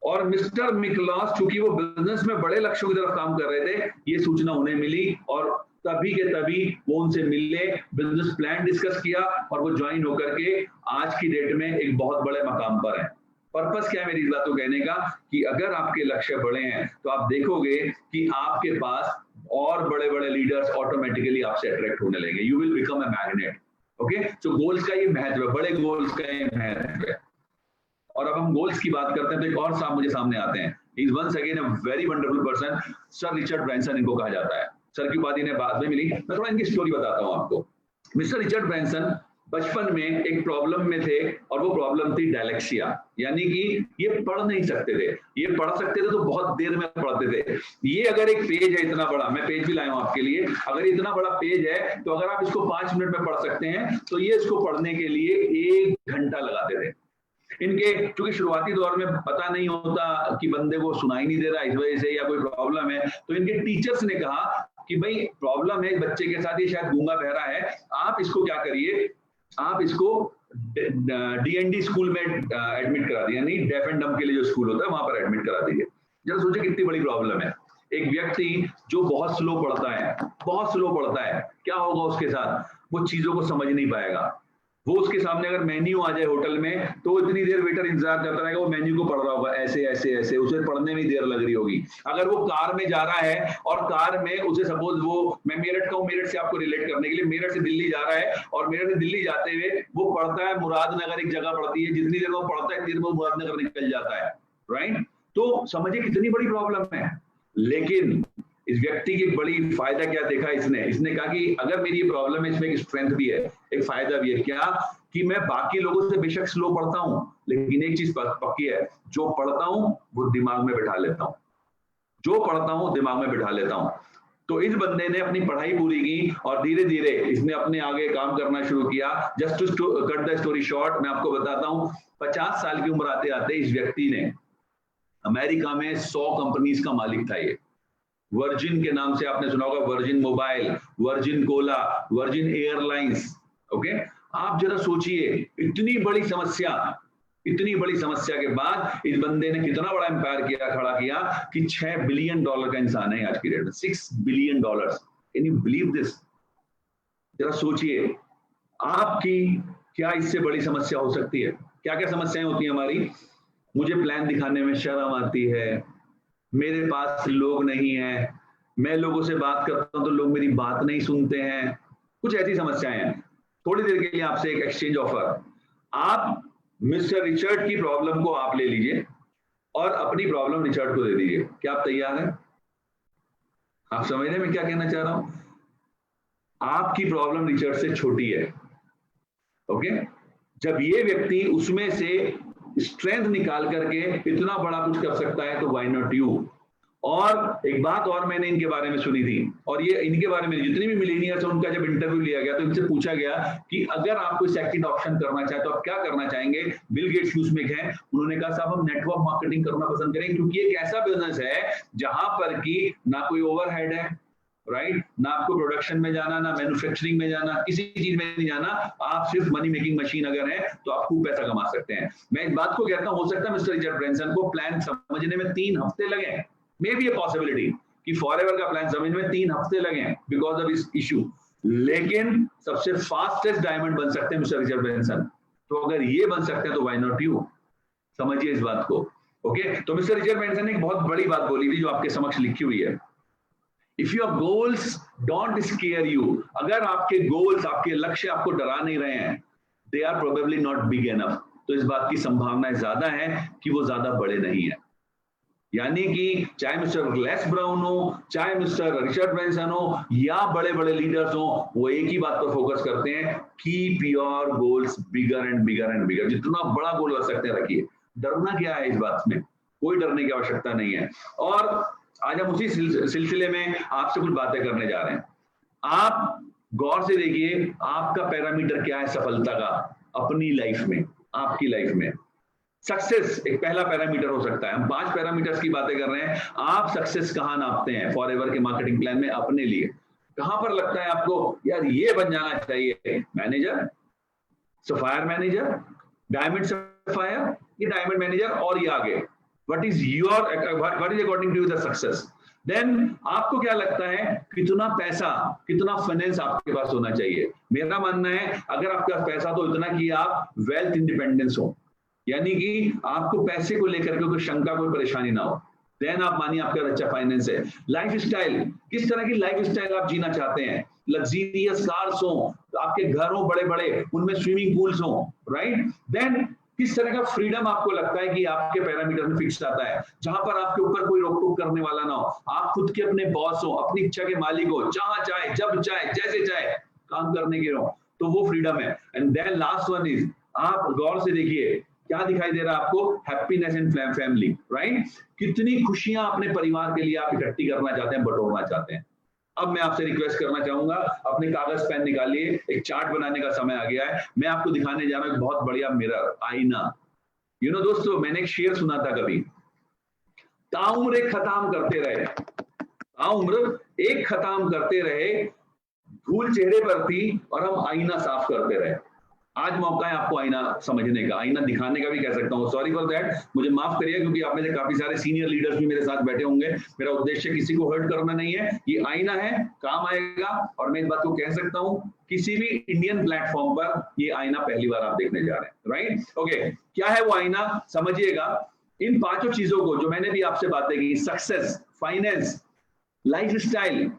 और मिस्टर मिकलॉस चूंकि वो बिजनेस में बड़े लक्ष्यों की तरफ काम कर रहे थे, ये सूचना उन्हें मिली और तभी के तभी वो उनसे मिले, बिजनेस प्लान डिस्कस किया और वो ज्वाइन होकर के आज की डेट में एक बहुत बड़े मकाम पर है। पर्पस क्या है मेरी इस बात को कहने का कि अगर आपके लक्ष्य बड़े हैं तो आप देखोगे कि आपके पास और बड़े बड़े लीडर्स ऑटोमेटिकली आपसे अट्रैक्ट होने लगेंगे। You will become a magnet. Okay, तो गोल्स का ये महत्व है, बड़े गोल्स का ये महत्व है। और अब हम गोल्स की बात करते हैं तो एक और साहब मुझे सामने आते हैं। Is once again a very wonderful person, sir Richard Branson इनको कहा जाता है। सर की बात इन्हें बाद में मिली, मैं थोड़ा इनकी स्टोरी बताता हूं आपको। मिस्टर रिचर्ड ब्रैंसन बचपन में एक प्रॉब्लम में थे और वो प्रॉब्लम थी डायलेक्सिया, यानी कि ये पढ़ नहीं सकते थे। ये पढ़ सकते थे तो बहुत देर में पढ़ते थे। ये अगर एक पेज है इतना बड़ा, मैं पेज भी लाया हूं आपके लिए, अगर इतना बड़ा पेज है तो अगर आप इसको 5 मिनट में पढ़ सकते हैं तो ये इसको पढ़ने के लिए 1 घंटा लगाते थे। इनके क्योंकि शुरुआती दौर में पता नहीं होता कि बंदे को सुनाई नहीं दे रहा इस वजह से या कोई प्रॉब्लम है, तो इनके टीचर्स ने कहा कि भाई प्रॉब्लम है बच्चे के साथ, ये शायद गूंगा बहरा है, आप इसको क्या करिए, आप इसको डीएनडी स्कूल में एडमिट करा दिए, यानी डेफ एंड डम के लिए जो स्कूल होता है वहां पर एडमिट करा दीजिए। जरा सोचिए कितनी बड़ी प्रॉब्लम है। एक व्यक्ति जो बहुत स्लो पढ़ता है, बहुत स्लो पढ़ता है, क्या होगा उसके साथ, वो चीजों को समझ नहीं पाएगा। वो उसके सामने अगर मेन्यू आ जाए होटल में तो इतनी देर वेटर इंतजार करता रहेगा, वो मेन्यू को पढ़ रहा होगा ऐसे ऐसे ऐसे, उसे पढ़ने में देर लग रही होगी। अगर वो कार में जा रहा है और कार में उसे सपोज वो, मैं मेरठ का हूं, मेरठ से आपको रिलेट करने के लिए, मेरठ से दिल्ली जा रहा है और मेरठ से दिल्ली जाते हुए वो पढ़ता है मुरादनगर, एक जगह पड़ती है, जितनी देर वो पढ़ता है इतनी देर वो मुरादनगर निकल जाता है, राइट। तो समझिए कितनी बड़ी प्रॉब्लम है। लेकिन इस व्यक्ति की बड़ी फायदा क्या देखा इसने कहा कि अगर मेरी ये प्रॉब्लम है, इसमें एक स्ट्रेंथ भी है, एक फायदा भी है, क्या कि मैं बाकी लोगों से बेशक स्लो पढ़ता हूं, लेकिन एक चीज पक्की है, जो पढ़ता हूं वो दिमाग में बिठा लेता हूं, जो पढ़ता हूं दिमाग में बिठा लेता हूं। तो इस बंदे ने अपनी पढ़ाई पूरी की और धीरे धीरे इसने अपने आगे काम करना शुरू किया। Just to cut the story short, मैं आपको बताता हूं, 50 साल की उम्र आते आते इस व्यक्ति ने अमेरिका में 100 कंपनीज का मालिक था। ये वर्जिन के नाम से आपने सुना होगा, virgin mobile, virgin Cola, virgin airlines. Okay, आप जरा सोचिए इतनी बड़ी समस्या के बाद इस बंदे ने कितना बड़ा एम्पायर खड़ा किया कि $6 बिलियन का इंसान है आज की डेट में, $6 billion. Can you believe this? जरा सोचिए आपकी क्या इससे बड़ी समस्या हो सकती है? क्या क्या समस्याएं होती हैं हमारी? मुझे प्लान दिखाने में शर्म आती है, मेरे पास लोग नहीं है, मैं लोगों से बात करता हूं तो लोग मेरी बात नहीं सुनते हैं, कुछ ऐसी समस्याएं हैं। थोड़ी देर के लिए आपसे एक एक्सचेंज ऑफर, आप मिस्टर रिचर्ड की प्रॉब्लम को आप ले लीजिए और अपनी प्रॉब्लम रिचर्ड को दे दीजिए। क्या आप तैयार हैं? आप समझ रहे हैं मैं क्या कहना चाह रहा हूं? आपकी प्रॉब्लम रिचर्ड से छोटी है। ओके, जब ये व्यक्ति उसमें से स्ट्रेंथ निकाल करके इतना बड़ा कुछ कर सकता है तो व्हाई नॉट यू। और एक बात और मैंने इनके बारे में सुनी थी, और ये इनके बारे में जितने भी मिलेनियर्स हैं उनका जब इंटरव्यू लिया गया तो इनसे पूछा गया कि अगर आप कोई सेकंड ऑप्शन करना चाहे तो आप क्या करना चाहेंगे? बिल गेट्स उसमें हैं, उन्होंने कहा साहब हम नेटवर्क मार्केटिंग करना पसंद करेंगे, क्योंकि एक ऐसा बिजनेस है जहां पर कि ना कोई ओवरहेड है, राइट, ना आपको प्रोडक्शन में जाना, ना मैन्युफैक्चरिंग में जाना, किसी चीज में नहीं जाना, आप सिर्फ मनी मेकिंग मशीन अगर है तो आप खूब पैसा कमा सकते हैं। मैं इस बात को कहता हूं, हो सकता है मिस्टर रिचर्ड ब्रैंसन को प्लान समझने में 3 हफ्ते लगे, मे बी ए पॉसिबिलिटी कि फॉरएवर का प्लान समझने में 3 हफ्ते लगे बिकॉज ऑफ इस इशू, लेकिन सबसे फास्टेस्ट डायमंड बन सकते हैं मिस्टर रिचर्ड ब्रैंसन। तो अगर ये बन सकते हैं तो व्हाई नॉट यू? समझिए इस बात को। ओके, तो मिस्टर रिचर्ड ब्रैंसन ने एक बहुत बड़ी बात बोली थी जो आपके समक्ष लिखी हुई है। If your goals don't scare you, अगर आपके गोल्स, आपके लक्ष्य आपको डरा नहीं रहे हैं, they are probably not big enough, तो इस बात की संभावना ज्यादा है कि वो ज्यादा बड़े नहीं है। यानी कि चाहे मिस्टर लेस ब्राउन हो, चाहे मिस्टर रिचर्ड ब्रैंसन हो, या बड़े बड़े लीडर्स हो, वो एक ही बात पर फोकस करते हैं, keep your goals bigger and bigger and bigger. जितना बड़ा गोल रख सकते हैं रखिए। डरना क्या है इस बात में? कोई डरने की आवश्यकता नहीं है। और आज हम उसी सिलसिले में आपसे कुछ बातें करने जा रहे हैं। आप गौर से देखिए आपका पैरामीटर क्या है सफलता का अपनी लाइफ में, आपकी लाइफ में। सक्सेस एक पहला पैरामीटर हो सकता है। हम 5 पैरामीटर्स की बातें कर रहे हैं। आप सक्सेस कहां नापते हैं फॉरएवर के मार्केटिंग प्लान में अपने लिए? कहां पर लगता है आपको यार ये बन जाना चाहिए? Manager, sapphire manager, diamond sapphire, ये डायमंड मैनेजर और ये आगे। What is according to the success? Then आपको क्या लगता है कितना पैसा, कितना फाइनेंस आपके पास होना चाहिए? मेरा मानना है अगर आपके पास पैसा तो इतना कि आप वेल्थ इंडिपेंडेंस हो, यानी कि आपको पैसे को लेकर के कोई शंका, कोई परेशानी ना हो। देन आप मानिए आपका अच्छा फाइनेंस है। लाइफ स्टाइल, किस तरह की लाइफ स्टाइल आप जीना चाहते हैं? लग्जरियस कार्स हो, आपके घर हो बड़े बड़े, उनमें स्विमिंग पूल्स हो, राइट? देन किस तरह का फ्रीडम आपको लगता है कि आपके पैरामीटर में फिक्स आता है, जहां पर आपके ऊपर कोई रोक टोक करने वाला ना हो, आप खुद के अपने बॉस हो, अपनी इच्छा के मालिक हो, जहां चाहे जब चाहे जैसे चाहे काम करने के हो, तो वो फ्रीडम है। And then last one is, आप गौर से देखिए क्या दिखाई दे रहा है आपको? Happiness in family, right? कितनी खुशियां अपने परिवार के लिए आप इकट्ठी करना चाहते हैं, बटोरना चाहते हैं। अब मैं आपसे रिक्वेस्ट करना चाहूंगा, अपने कागज पेन निकालिए, एक चार्ट बनाने का समय आ गया है। मैं आपको दिखाने जा रहा हूं एक बहुत बढ़िया मिरर, आईना। दोस्तों, मैंने एक शेर सुना था कभी, ताउम्र एक खताम करते रहे, ताउम्र एक खताम करते रहे, धूल चेहरे पर थी और हम आईना साफ करते रहे। आज मौका है आपको आईना समझने का, आईना दिखाने का भी कह सकता हूँ। सॉरी फॉर दैट, मुझे माफ करिए, क्योंकि आप में से काफी सारे सीनियर लीडर्स भी मेरे साथ बैठे होंगे। मेरा उद्देश्य किसी को हर्ट करना नहीं है, ये आईना है, काम आएगा। और मैं इस बात को कह सकता हूँ, किसी भी इंडियन प्लेटफॉर्म पर ये आईना पहली बार आप देखने जा रहे हैं, राइट? ओके, क्या है वो आईना, समझिएगा। इन 5 चीजों को जो मैंने भी आपसे बातें की, success, finance, lifestyle,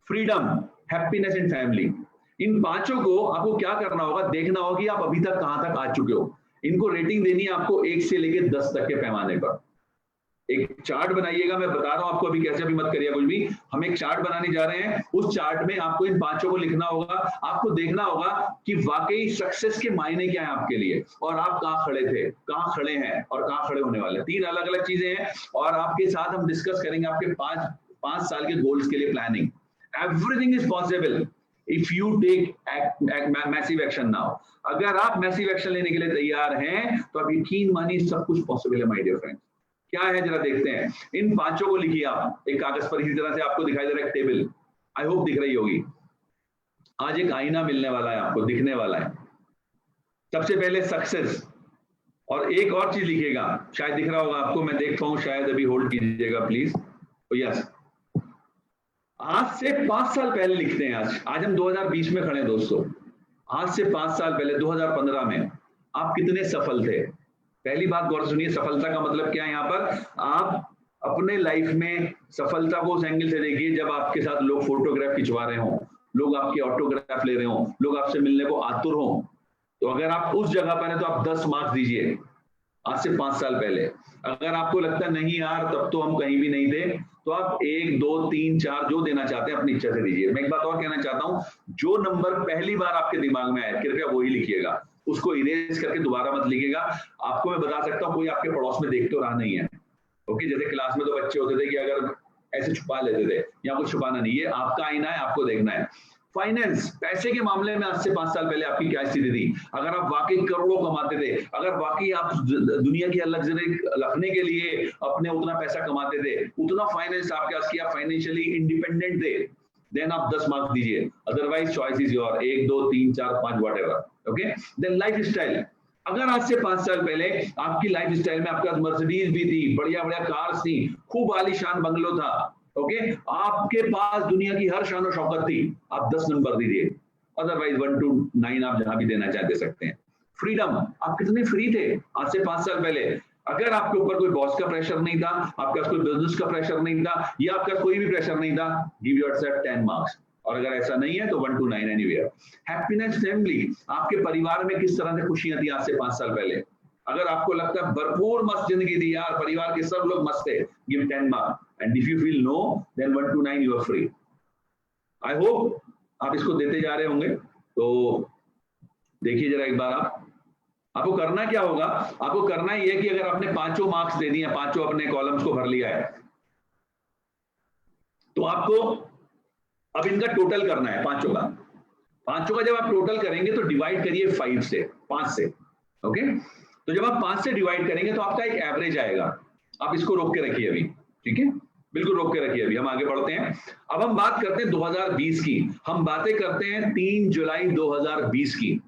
freedom, happiness in family, इन 5 को आपको क्या करना होगा? देखना होगा कि आप अभी तक कहां तक आ चुके हो। इनको रेटिंग देनी है आपको 1 से लेकर 10 तक के पैमाने पर। एक चार्ट बनाइएगा, मैं बता रहा हूं आपको अभी कैसे, अभी मत करिए कुछ भी। हम एक चार्ट बनाने जा रहे हैं, उस चार्ट में आपको इन 5 को लिखना होगा। आपको देखना होगा कि वाकई सक्सेस के मायने क्या है आपके लिए, और आप कहां खड़े थे, कहां खड़े हैं और कहां खड़े होने वाले हैं। 3 अलग अलग चीजें हैं, और आपके साथ हम डिस्कस करेंगे आपके 5 साल के गोल्स के लिए planning. Everything is possible if you take massive action now. अगर आप मैसिव एक्शन लेने के लिए तैयार हैं तो आप यकीन मानिए सब कुछ पॉसिबल है, माय डियर फ्रेंड्स। क्या है जरा देखते हैं। इन 5 को लिखिए आप एक कागज पर, इसी तरह से आपको दिखाई दे रहा है एक टेबल, आई होप दिख रही होगी। आज एक आईना मिलने वाला है आपको, दिखने वाला है। सबसे पहले सक्सेस, और एक और चीज लिखिएगा, शायद दिख रहा होगा आपको, मैं देख पाऊं शायद, अभी होल्ड कीजिएगा प्लीज। यस, आज से 5 साल पहले लिखते हैं। आज हम 2020 में खड़े हैं दोस्तों। आज से 5 साल पहले 2015 में आप कितने सफल थे? पहली बात गौर सुनिए, सफलता का मतलब क्या है यहाँ पर? आप अपने लाइफ में सफलता को उस एंगल से देखिए जब आपके साथ लोग फोटोग्राफ खिंचवा रहे हों, लोग आपके ऑटोग्राफ ले रहे हों, लोग आपसे मिलने को आतुर हों। तो अगर आप उस जगह पर हैं तो आप 10 मार्क्स दीजिए आज से 5 साल पहले। अगर आपको लगता है नहीं यार तब तो हम कहीं भी नहीं थे, तो आप 1, 2, 3, 4 जो देना चाहते हैं अपनी इच्छा से दीजिए। मैं एक बात और कहना चाहता हूं, जो नंबर पहली बार आपके दिमाग में आए कृपया वही लिखिएगा, उसको इरेज करके दोबारा मत लिखिएगा। आपको मैं बता सकता हूं कोई आपके पड़ोस में देख तो रहा नहीं है। ओके, जैसे क्लास में तो बच्चे होते थे कि अगर ऐसे छुपा लेते थे, या कुछ छुपाना नहीं, ये आपका आईना है, आपको देखना है। फाइनेंस, पैसे के मामले में आज से 5 साल पहले आपकी क्या स्थिति थी? अगर आप वाकई करोड़ों कमाते थे, अगर वाकई आप दुनिया की लग्जरी रखने के लिए अपने उतना पैसा कमाते थे, उतना फाइनेंस आपके पास किया, फाइनेंशियली इंडिपेंडेंट थे, देन आप 10 मार्क्स दीजिए। Otherwise choice is your, 1, 2, 3, 4, 5 whatever. Okay, then life style. अगर आज से 5 साल पहले आपकी लाइफ स्टाइल में आपके पास मर्सिडीज भी थी, बढ़िया बढ़िया कार्स थी, खूब आलीशान बंगलो था, ओके, आपके पास दुनिया की हर शान और शौकत थी, आप 10 नंबर दीजिए। अदरवाइज 1 to 9 आप जहां भी देना चाहे दे सकते हैं। फ्रीडम, आप कितने फ्री थे आज से 5 साल पहले? अगर आपके ऊपर कोई बॉस का प्रेशर नहीं था, आपके पास कोई बिजनेस का प्रेशर नहीं था, या आपका कोई भी प्रेशर नहीं था, गिव योरसेल्फ 10 मार्क्स। और अगर ऐसा नहीं है तो 1 to 9 एनीवेयर। हैप्पीनेस फैमिली, आपके परिवार में किस तरह से खुशियां थी आज से 5 साल पहले? अगर आपको लगता है भरपूर मस्त जिंदगी थी यार, परिवार के सब लोग मस्त थे, give 10 marks. And if you feel no, then 1 to 9 you are free. I hope आप इसको देते जा रहे होंगे। तो देखिए जरा एक बार आप, आपको करना क्या होगा, आपको करना ये है कि अगर आपने पांचों मार्क्स दे दिए, पांचों अपने कॉलम्स को भर लिया है, तो आपको अब इनका टोटल करना है पांचों का जब आप टोटल करेंगे तो डिवाइड करिए 5 से, ओके। तो जब आप 5 से डिवाइड करेंगे तो आपका एक एवरेज आएगा। आप इसको रोक के रखिए अभी, ठीक है, बिल्कुल रोक के रखिए, अभी हम आगे बढ़ते हैं। अब हम बात करते हैं 2020 की, हम बातें करते हैं 3 जुलाई 2020 की।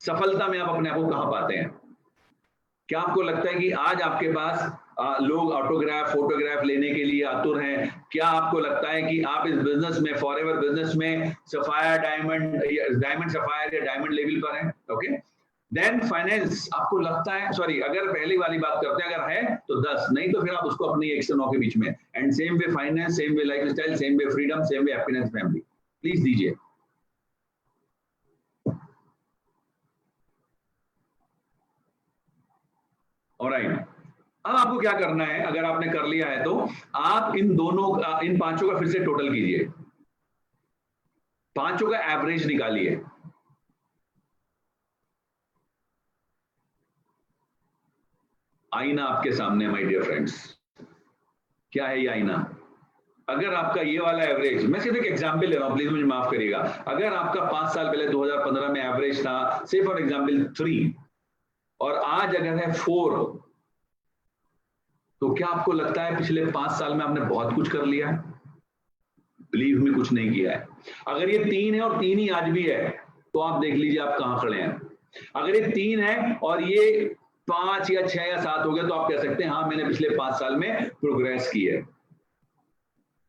सफलता में आप अपने आप को कहां पाते हैं? क्या आपको लगता है कि आज आपके पास लोग ऑटोग्राफ फोटोग्राफ लेने के लिए आतुर हैं? क्या आपको लगता है कि आप इस बिजनेस में, फॉरएवर बिजनेस में सफायर डायमंड सफायर या डायमंड लेवल पर हैं? ओके, देन फाइनेंस, आपको लगता है, सॉरी, अगर पहली वाली बात करते हैं, अगर है तो 10, नहीं तो फिर आप उसको अपनी 1 से 9 के बीच में। And same way finance, same way life style, same way freedom, same way happiness, family. Please दीजिए। ऑलराइट, अब आपको क्या करना है, अगर आपने कर लिया है तो आप इन पांचों का फिर से टोटल कीजिए, पांचों का एवरेज निकालिए। आईना आपके सामने, माय डियर फ्रेंड्स, क्या है ये आईना? अगर आपका ये वाला एवरेज, मैं सिर्फ एक एग्जांपल ले रहा हूं, प्लीज मुझे माफ करिएगा, अगर आपका 5 साल पहले 2015 में एवरेज था, से फॉर एग्जांपल 3, और आज अगर है 4, तो क्या आपको लगता है पिछले 5 साल में आपने बहुत कुछ कर लिया है? बिलीव में कुछ नहीं किया है। अगर ये 3 है और 3 ही आज भी है, तो आप देख लीजिए आप कहां खड़े हैं। अगर ये 3 है और ये 5 या 6 या 7 हो गया, तो आप कह सकते हैं हाँ मैंने पिछले 5 साल में प्रोग्रेस की है।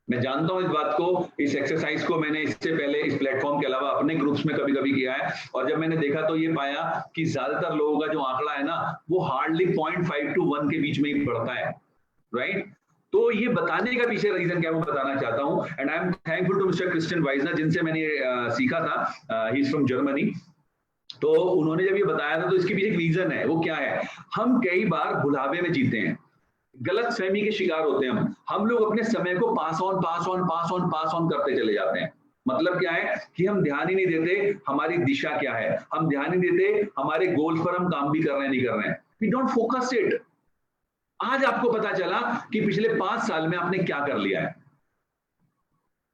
मैं जानता हूं इस बात को, इस एक्सरसाइज को मैंने इससे पहले इस प्लेटफॉर्म के अलावा अपने ग्रुप्स में कभी कभी किया है, और जब मैंने देखा तो ये पाया कि ज्यादातर लोगों का जो आंकड़ा है ना, वो हार्डली 0.5 to 1 के बीच में ही बढ़ता है, राइट? तो ये बताने का पीछे रीजन क्या मैं बताना चाहता हूं, and I am thankful to mister Christian Weisner, जिनसे मैंने सीखा था, ही इज फ्रॉम जर्मनी। तो उन्होंने जब ये बताया था तो इसके पीछे एक रीजन है। वो क्या है? हम कई बार बुढ़ापे में जीते हैं, गलत फहमी के शिकार होते हैं। हम लोग अपने समय को पास ऑन करते चले जाते हैं। मतलब क्या है कि हम ध्यान ही नहीं देते हमारी दिशा क्या है, हम ध्यान ही देते हमारे गोल्स पर हम काम भी कर रहे हैं नहीं कर रहे हैं। We don't focus it. आज आपको पता चला कि पिछले 5 साल में आपने क्या कर लिया है।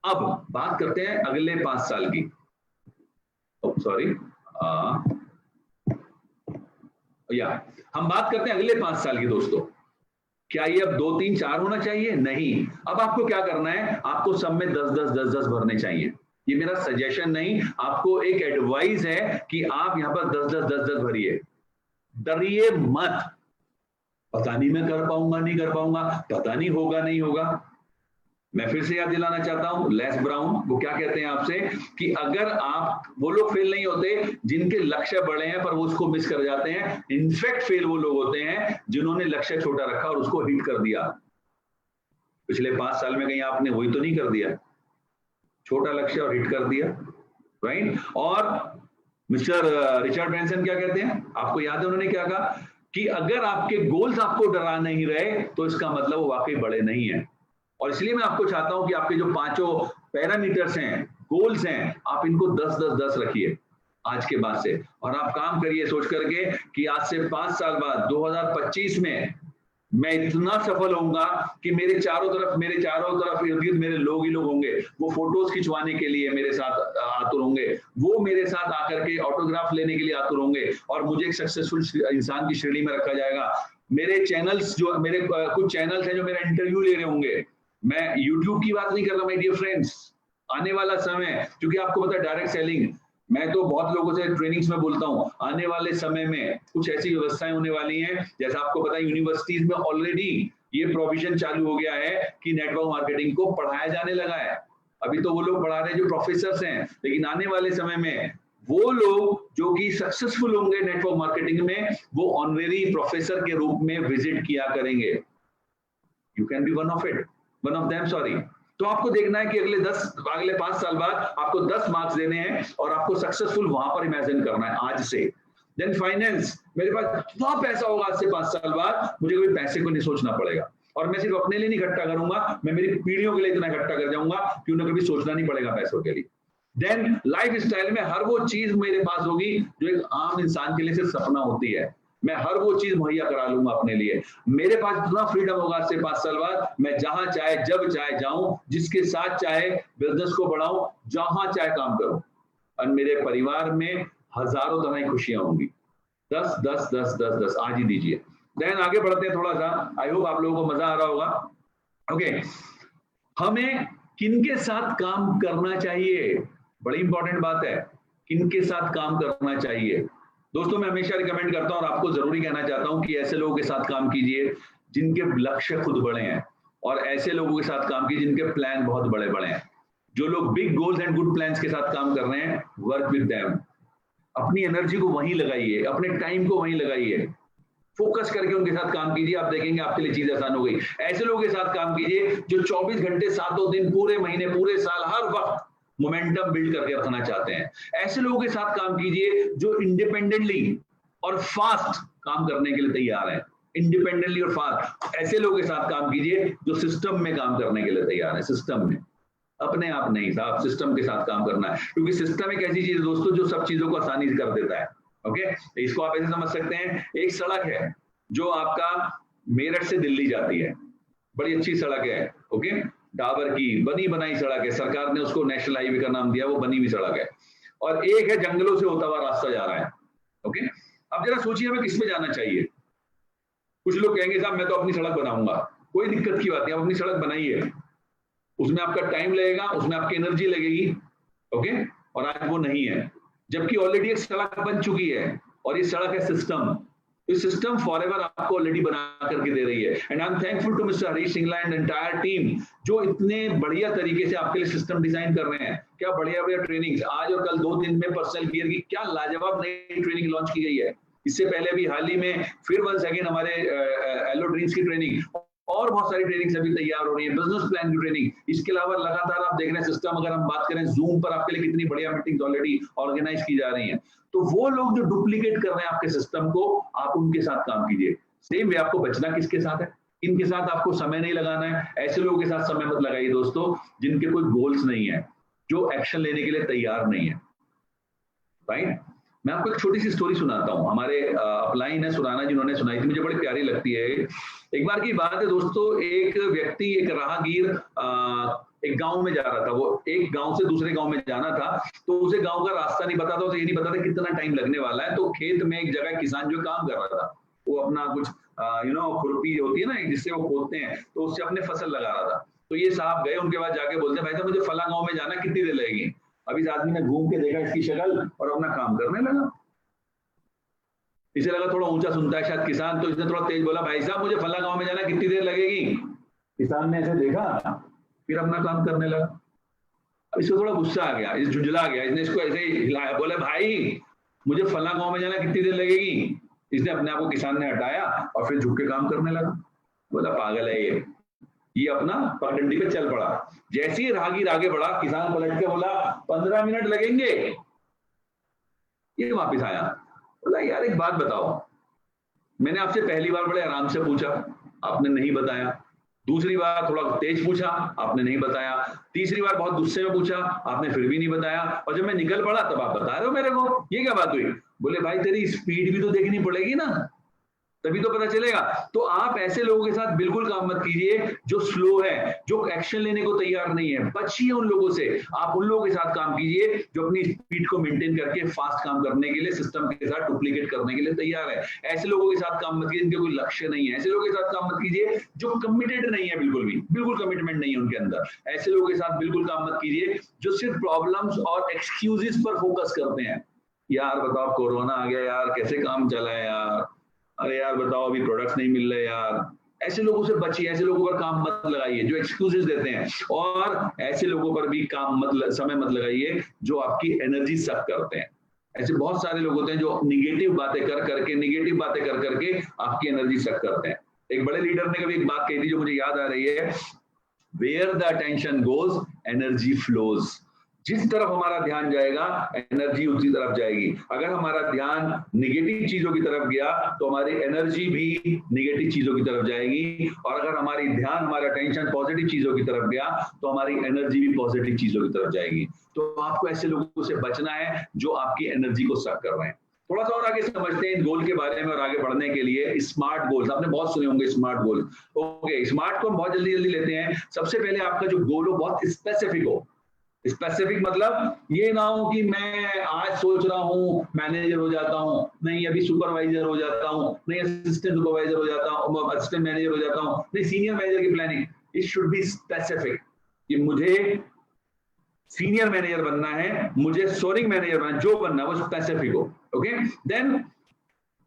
अब बात करते हैं अगले 5 साल की। सॉरी, हम बात करते हैं अगले 5 साल की। दोस्तों, क्या ये अब 2, 3, 4 होना चाहिए? नहीं। अब आपको क्या करना है, आपको सब में 10 भरने चाहिए। ये मेरा सजेशन नहीं, आपको एक एडवाइस है कि आप यहां पर 10 भरिए। डरिए मत। पता नहीं मैं कर पाऊंगा नहीं कर पाऊंगा, पता नहीं होगा नहीं होगा। मैं फिर से याद दिलाना चाहता हूं, लेस ब्राउन वो क्या कहते हैं आपसे कि अगर आप, वो लोग फेल नहीं होते जिनके लक्ष्य बड़े हैं पर वो उसको मिस कर जाते हैं। इनफैक्ट फेल वो लोग होते हैं जिन्होंने लक्ष्य छोटा रखा और उसको हिट कर दिया। पिछले 5 साल में कहीं आपने वही तो नहीं कर दिया, छोटा लक्ष्य और हिट कर दिया, राइट? और मिस्टर रिचर्ड ब्रैंसन क्या कहते हैं, आपको याद है उन्होंने क्या कहा कि अगर आपके गोल्स आपको डरा नहीं रहे तो इसका मतलब वो वाकई बड़े नहीं है। और इसलिए मैं आपको चाहता हूं कि आपके जो 5 पैरामीटर्स हैं, गोल्स हैं, आप इनको 10 रखिए आज के बाद से। और आप काम करिए सोच करके कि आज से 5 साल बाद 2025 में मैं इतना सफल होऊंगा कि मेरे चारों तरफ इर्द गिर्द मेरे लोग ही लोग होंगे। वो फोटोज खिंचवाने के लिए मेरे साथ आतुर होंगे, वो मेरे साथ आकर के ऑटोग्राफ लेने के लिए आतुर होंगे, और मुझे एक सक्सेसफुल इंसान की श्रेणी में रखा जाएगा। मेरे चैनल्स, जो मेरे कुछ चैनल्स हैं जो मेरा इंटरव्यू ले रहे होंगे। मैं YouTube की बात नहीं कर रहा माय डियर फ्रेंड्स। आने वाला समय, क्योंकि आपको पता है डायरेक्ट सेलिंग, मैं तो बहुत लोगों से ट्रेनिंग्स में बोलता हूं, आने वाले समय में कुछ ऐसी व्यवस्थाएं होने वाली हैं, जैसा आपको पता है यूनिवर्सिटीज में ऑलरेडी ये प्रोविजन चालू हो गया है कि नेटवर्क मार्केटिंग को पढ़ाया जाने लगा है। अभी तो वो लोग पढ़ा रहे हैं जो प्रोफेसर्स हैं, लेकिन आने वाले समय में वो लोग जो कि सक्सेसफुल होंगे नेटवर्क मार्केटिंग में, वो ऑनरेरी प्रोफेसर के रूप में विजिट किया करेंगे। You can be one of them, sorry. तो आपको देखना है कि अगले 5 साल बाद आपको 10 मार्क्स देने हैं और आपको सक्सेसफुल वहां पर इमेजिन करना है आज से। देन फाइनेंस, मेरे पास कितना पैसा होगा आज से 5 साल बाद, मुझे कोई पैसे को नहीं सोचना पड़ेगा, और मैं सिर्फ अपने लिए नहीं इकट्ठा करूंगा, मैं मेरी पीढ़ियों के लिए इतना इकट्ठा कर जाऊंगा कि उन्हें कभी सोचना नहीं पड़ेगा पैसों के लिए। देन लाइफ स्टाइल में हर वो चीज मेरे पास होगी जो एक आम इंसान के लिए सिर्फ सपना होती है। मैं हर वो चीज मुहैया करा लूंगा अपने लिए। मेरे पास इतना फ्रीडम होगा आज से 5 साल बाद, मैं जहां चाहे जब चाहे जाऊं, जिसके साथ चाहे बिजनेस को बढ़ाऊं, जहां चाहे काम करूं, और मेरे परिवार में हजारों तरह की खुशियां होंगी। 10 10 10 10 10 आज ही दीजिए। देन आगे बढ़ते हैं थोड़ा सा, आई होप आप लोगों को मजा आ रहा होगा। ओके, हमें किनके साथ काम करना चाहिए, बड़ी इंपॉर्टेंट बात है, किनके साथ काम करना चाहिए। दोस्तों मैं हमेशा रिकमेंड करता हूं और आपको जरूरी कहना चाहता हूं कि ऐसे लोगों के साथ काम कीजिए जिनके लक्ष्य खुद बड़े हैं, और ऐसे लोगों के साथ काम कीजिए जिनके प्लान बहुत बड़े बड़े हैं। जो लोग big goals and good plans के साथ काम कर रहे हैं, वर्क विद देम। अपनी एनर्जी को वहीं लगाइए, अपने टाइम को वहीं लगाइए, फोकस करके उनके साथ काम कीजिए, आप देखेंगे आपके लिए चीज आसान हो गई। ऐसे लोगों के साथ काम कीजिए जो 24 घंटे, 7 दिन, पूरे महीने, पूरे साल, हर वक्त मोमेंटम बिल्ड करके रखना चाहते हैं। ऐसे लोगों के साथ काम कीजिए जो इंडिपेंडेंटली और फास्ट काम करने के लिए तैयार हैं, इंडिपेंडेंटली और फास्ट। ऐसे लोगों के साथ काम कीजिए जो सिस्टम में काम करने के लिए तैयार है, सिस्टम में, अपने आप नहीं साहब, सिस्टम के साथ काम करना है। क्योंकि सिस्टम एक ऐसी चीज है दोस्तों जो सब चीजों को आसानी से कर देता है। ओके, इसको आप ऐसे समझ सकते हैं, एक सड़क है जो आपका मेरठ से दिल्ली जाती है, बड़ी अच्छी सड़क है, ओके, डाबर की बनी बनाई सड़क है, सरकार ने उसको नेशनल हाईवे का नाम दिया, वो बनी हुई सड़क है। और एक है जंगलों से होता हुआ रास्ता जा रहा है। ओके, अब जरा सोचिए हमें किस पे जाना चाहिए। कुछ लोग कहेंगे साहब मैं तो अपनी सड़क बनाऊंगा, कोई दिक्कत की बात नहीं, आप अपनी सड़क बनाइए, उसमें आपका टाइम लगेगा, उसमें आपकी एनर्जी लगेगी, ओके, और आज वो नहीं है, जबकि ऑलरेडी एक सड़क बन चुकी है, और ये सड़क है सिस्टम। इस सिस्टम फॉरएवर आपको ऑलरेडी बना करके दे रही है। And I am thankful to mister Harish Singla and entire team जो इतने बढ़िया तरीके से आपके लिए सिस्टम डिजाइन कर रहे हैं। क्या बढ़िया बढ़िया ट्रेनिंग, आज और कल 2 दिन में पर्सनल केयर की क्या लाजवाब नई ट्रेनिंग लॉन्च की गई है। इससे पहले भी हाल ही में फिर वंस अगेन हमारे एलो ड्रीम्स की ट्रेनिंग, और बहुत सारी ट्रेनिंग अभी तैयार हो रही है, बिजनेस प्लान की ट्रेनिंग। इसके अलावा लगातार आप देख रहे हैं सिस्टम, अगर हम बात करें जूम पर आपके लिए कितनी बढ़िया मीटिंग्स ऑलरेडी ऑर्गेनाइज की जा रही हैं। तो वो लोग जो डुप्लीकेट कर रहे हैं आपके सिस्टम को, आप उनके साथ काम कीजिए। सेम वे आपको बचना किसके साथ है, इनके साथ आपको समय नहीं लगाना है। ऐसे लोगों के साथ समय मत लगाइए दोस्तों जिनके कोई गोल्स नहीं है, जो एक्शन लेने के लिए तैयार नहीं है, राइट। मैं आपको एक छोटी सी स्टोरी सुनाता हूँ, हमारे अपलाइन है सुराना जिन्होंने सुनाई थी, मुझे बड़ी प्यारी लगती है। एक बार की बात है दोस्तों, एक व्यक्ति, एक राहगीर एक गांव में जा रहा था। वो एक गांव से दूसरे गांव में जाना था, तो उसे गांव का रास्ता नहीं पता था, उसे ये नहीं पता था कितना टाइम लगने वाला है। तो खेत में एक जगह किसान जो काम कर रहा था, वो अपना कुछ खुरपी होती है ना जिससे वो खोदते हैं, तो उससे अपने फसल लगा रहा था। तो ये साहब गए उनके पास, जाके बोलते भाई साहब मुझे फला गाँव में जाना, कितनी देर लगेगी। अब इस आदमी ने घूम के देखा इसकी शक्ल और अपना काम करने लगा। इसे लगा थोड़ा ऊंचा सुनता है शायद किसान, तो इसने थोड़ा तेज बोला भाई साहब मुझे फला गांव में जाना, कितनी देर लगेगी। किसान ने ऐसे देखा, फिर अपना काम करने लगा। अब इसको थोड़ा गुस्सा आ गया, इस झुंझला गया, इसने इसको ऐसे ही हिलाया, बोले भाई मुझे फला गांव में जाना, कितनी देर लगेगी। इसने अपने आप को किसान ने हटाया और फिर झुक के काम करने लगा। बोला पागल है ये अपना पगडंडी पे चल पड़ा। जैसे ही राहगीर आगे बढ़ा, किसान पलट के बोला 15 मिनट लगेंगे। ये वापिस आया, बोला यार एक बात बताओ, मैंने आपसे पहली बार बड़े आराम से पूछा, आपने नहीं बताया। दूसरी बार थोड़ा तेज पूछा, आपने नहीं बताया। तीसरी बार बहुत गुस्से में पूछा, आपने फिर भी नहीं बताया। और जब मैं निकल पड़ा तब आप बता रहे हो मेरे को, ये क्या बात हुई। बोले भाई तेरी स्पीड भी तो देखनी पड़ेगी ना, तभी तो पता चलेगा। तो आप ऐसे लोगों के साथ बिल्कुल काम मत कीजिए जो स्लो है, जो एक्शन लेने को तैयार नहीं है, बचिए उन लोगों से। आप उन लोगों के साथ काम कीजिए जो अपनी स्पीड को मेंटेन करके फास्ट काम करने के लिए, सिस्टम के साथ डुप्लीकेट करने के लिए तैयार है। ऐसे लोगों के साथ काम मत कीजिए जिनके कोई लक्ष्य नहीं है। ऐसे लोगों के साथ काम मत कीजिए जो कमिटेड नहीं है, बिल्कुल भी, बिल्कुल कमिटमेंट नहीं है उनके अंदर। ऐसे लोगों के साथ बिल्कुल काम मत कीजिए जो सिर्फ प्रॉब्लम्स और एक्सक्यूजेस पर फोकस करते हैं। यार बताओ कोरोना आ गया यार, कैसे काम चला है यार, अरे यार बताओ अभी प्रोडक्ट्स नहीं मिल रहे यार। ऐसे लोगों से बचिए, ऐसे लोगों पर काम मत लगाइए जो एक्सक्यूजेस देते हैं, और ऐसे लोगों पर भी समय मत लगाइए जो आपकी एनर्जी सक करते हैं। ऐसे बहुत सारे लोग होते हैं जो निगेटिव बातें कर करके आपकी एनर्जी सक करते हैं। एक बड़े लीडर ने कभी एक बात कही थी जो मुझे याद आ रही है, where the attention goes energy flows. जिस तरफ हमारा ध्यान जाएगा एनर्जी उसी तरफ जाएगी। अगर हमारा ध्यान निगेटिव चीजों की तरफ गया तो हमारी एनर्जी भी निगेटिव चीजों की तरफ जाएगी, और अगर हमारा अटेंशन पॉजिटिव चीजों की तरफ गया तो हमारी एनर्जी भी पॉजिटिव चीजों की तरफ जाएगी। तो आपको ऐसे लोगों से बचना है जो आपकी एनर्जी को सक कर रहे हैं। थोड़ा सा और आगे समझते हैं इन गोल के बारे में और आगे बढ़ने के लिए स्मार्ट गोल्स, आपने बहुत सुने होंगे स्मार्ट गोल। ओके, स्मार्ट को हम बहुत जल्दी जल्दी लेते हैं। सबसे पहले आपका जो गोल हो बहुत स्पेसिफिक हो। स्पेसिफिक मतलब ये ना हो कि मैं आज सोच रहा हूँ मैनेजर हो जाता हूँ, नहीं अभी सुपरवाइजर हो जाता हूँ, नहीं असिस्टेंट सुपरवाइजर हो जाता हूँ, असिस्टेंट मैनेजर हो जाता हूँ, नहीं सीनियर मैनेजर की planning. It should be specific कि मुझे सीनियर मैनेजर बनना है, मुझे सोरिंग मैनेजर बनना, जो बनना है वो स्पेसिफिक हो। ओके, देन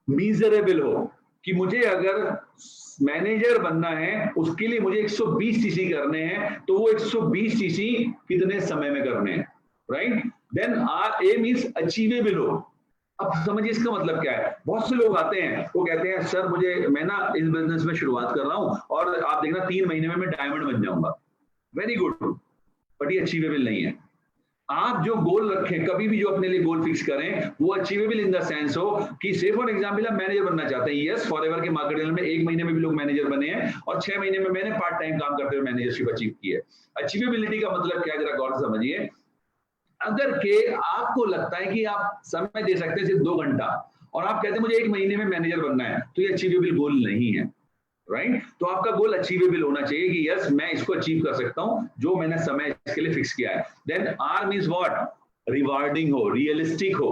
मीजरेबल हो कि मुझे अगर मैनेजर बनना है उसके लिए मुझे 120 सीसी करने हैं, तो वो 120 सीसी कितने समय में करने हैं, right. Then R M is achievable हो। अब समझिए इसका मतलब क्या है। बहुत से लोग आते हैं वो कहते हैं सर मैं ना इस बिजनेस में शुरुआत कर रहा हूं और आप देखना 3 महीने में मैं डायमंड बन जाऊंगा। वेरी गुड, बट ये अचीवेबल नहीं है। आप जो गोल रखें, कभी भी जो अपने लिए गोल फिक्स करें, वो अचीवेबल इन द सेंस हो कि से फॉर एग्जांपल आप मैनेजर बनना चाहते हैं। यस, फॉरएवर के मार्केट में 1 महीने में भी लोग मैनेजर बने हैं और 6 महीने में मैंने पार्ट टाइम काम करते हुए मैनेजरशिप अचीव की है। अचीवेबिलिटी का मतलब क्या है, जरा गौर से समझिए। अगर के आपको लगता है कि आप समय दे सकते हैं सिर्फ 2 घंटा और आप कहते हैं मुझे 1 महीने में मैनेजर बनना है, तो ये अचीवेबल गोल नहीं है, राइट। तो आपका गोल अचीवेबल होना चाहिए कि यस मैं इसको अचीव कर सकता हूं जो मैंने समय इसके लिए फिक्स किया है। Then R means what, rewarding हो, रियलिस्टिक हो।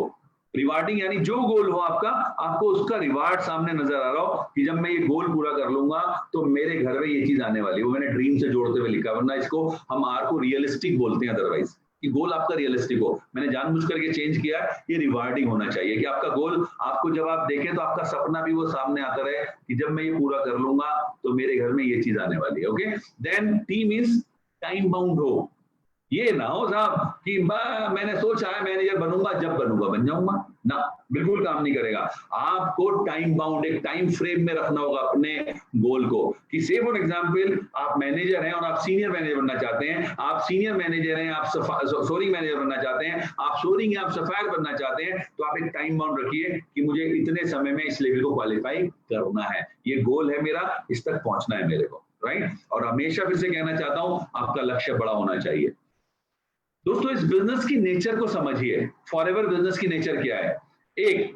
रिवार्डिंग यानी जो गोल हो आपका, आपको उसका रिवार्ड सामने नजर आ रहा हो कि जब मैं ये गोल पूरा कर लूंगा तो मेरे घर में ये चीज आने वाली है। वो मैंने ड्रीम से जोड़ते हुए लिखा, वरना इसको हम आर को रियलिस्टिक बोलते हैं अदरवाइज, कि गोल आपका रियलिस्टिक हो। मैंने जानबूझ करके चेंज किया, ये रिवार्डिंग होना चाहिए कि आपका गोल, आपको जब आप देखें तो आपका सपना भी वो सामने आता रहे कि जब मैं ये पूरा कर लूंगा तो मेरे घर में ये चीज आने वाली है। Okay, then T means time bound हो। ये ना हो साहब कि मैंने सोचा है मैनेजर बनूंगा, जब बनूंगा बन जाऊंगा, ना, बिल्कुल काम नहीं करेगा। आपको टाइम बाउंड, एक टाइम फ्रेम में रखना होगा अपने गोल को कि से फॉर एग्जांपल आप मैनेजर हैं और आप सीनियर मैनेजर बनना चाहते हैं, आप सीनियर मैनेजर हैं, आप सोरिंग मैनेजर बनना चाहते हैं, आप सोरिंग हैं, आप सफायर बनना चाहते हैं, तो आप एक टाइम बाउंड रखिए कि मुझे इतने समय में इस लेवल को क्वालिफाई करना है, ये गोल है मेरा, इस तक पहुंचना है मेरे को, राइट। और हमेशा फिर से कहना चाहता हूं, आपका लक्ष्य बड़ा होना चाहिए। दोस्तों इस बिजनेस की नेचर को समझिए। फॉरएवर बिजनेस की नेचर क्या है। एक,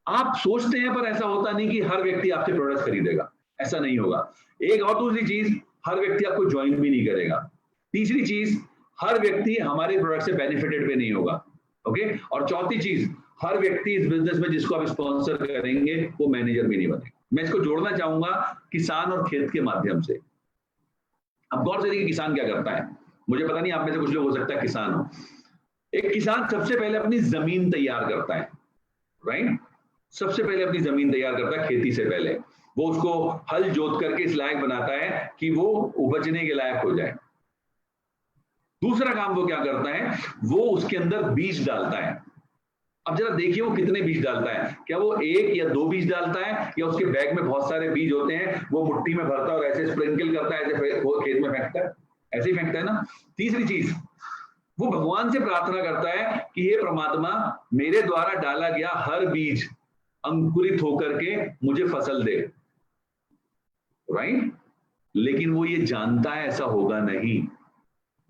आप सोचते हैं पर ऐसा होता नहीं कि हर व्यक्ति आपके प्रोडक्ट खरीदेगा, ऐसा नहीं होगा। एक और दूसरी चीज, हर व्यक्ति आपको ज्वाइन भी नहीं करेगा। तीसरी चीज, हर व्यक्ति हमारे प्रोडक्ट से बेनिफिटेड भी नहीं होगा। ओके, और चौथी चीज, हर व्यक्ति इस बिजनेस में जिसको आप स्पॉन्सर करेंगे वो मैनेजर भी नहीं बनेगा। मैं इसको जोड़ना चाहूंगा किसान और खेत के माध्यम से। अब गौर से देखिए किसान क्या करता है। मुझे पता नहीं आप में से कुछ लोग हो सकता है किसान हो। एक किसान सबसे पहले अपनी जमीन तैयार करता है, राइट। सबसे पहले अपनी जमीन तैयार करता है खेती से पहले। वो उसको हल जोत करके इस लायक बनाता है कि वो उपजने के लायक हो जाए। दूसरा काम वो क्या करता है, वो उसके अंदर बीज डालता है। अब जरा देखिए वो कितने बीज डालता है। क्या वो 1 या 2 बीज डालता है या उसके बैग में बहुत सारे बीज होते हैं, वो मुट्ठी में भरता है और ऐसे स्प्रिंकल करता है, ऐसे वो खेत में फेंकता है, ऐसे ही फेंकता है ना। तीसरी चीज, वो भगवान से प्रार्थना करता है कि हे परमात्मा, मेरे द्वारा डाला गया हर बीज अंकुरित होकर के मुझे फसल दे, राइट। लेकिन वो ये जानता है ऐसा होगा नहीं।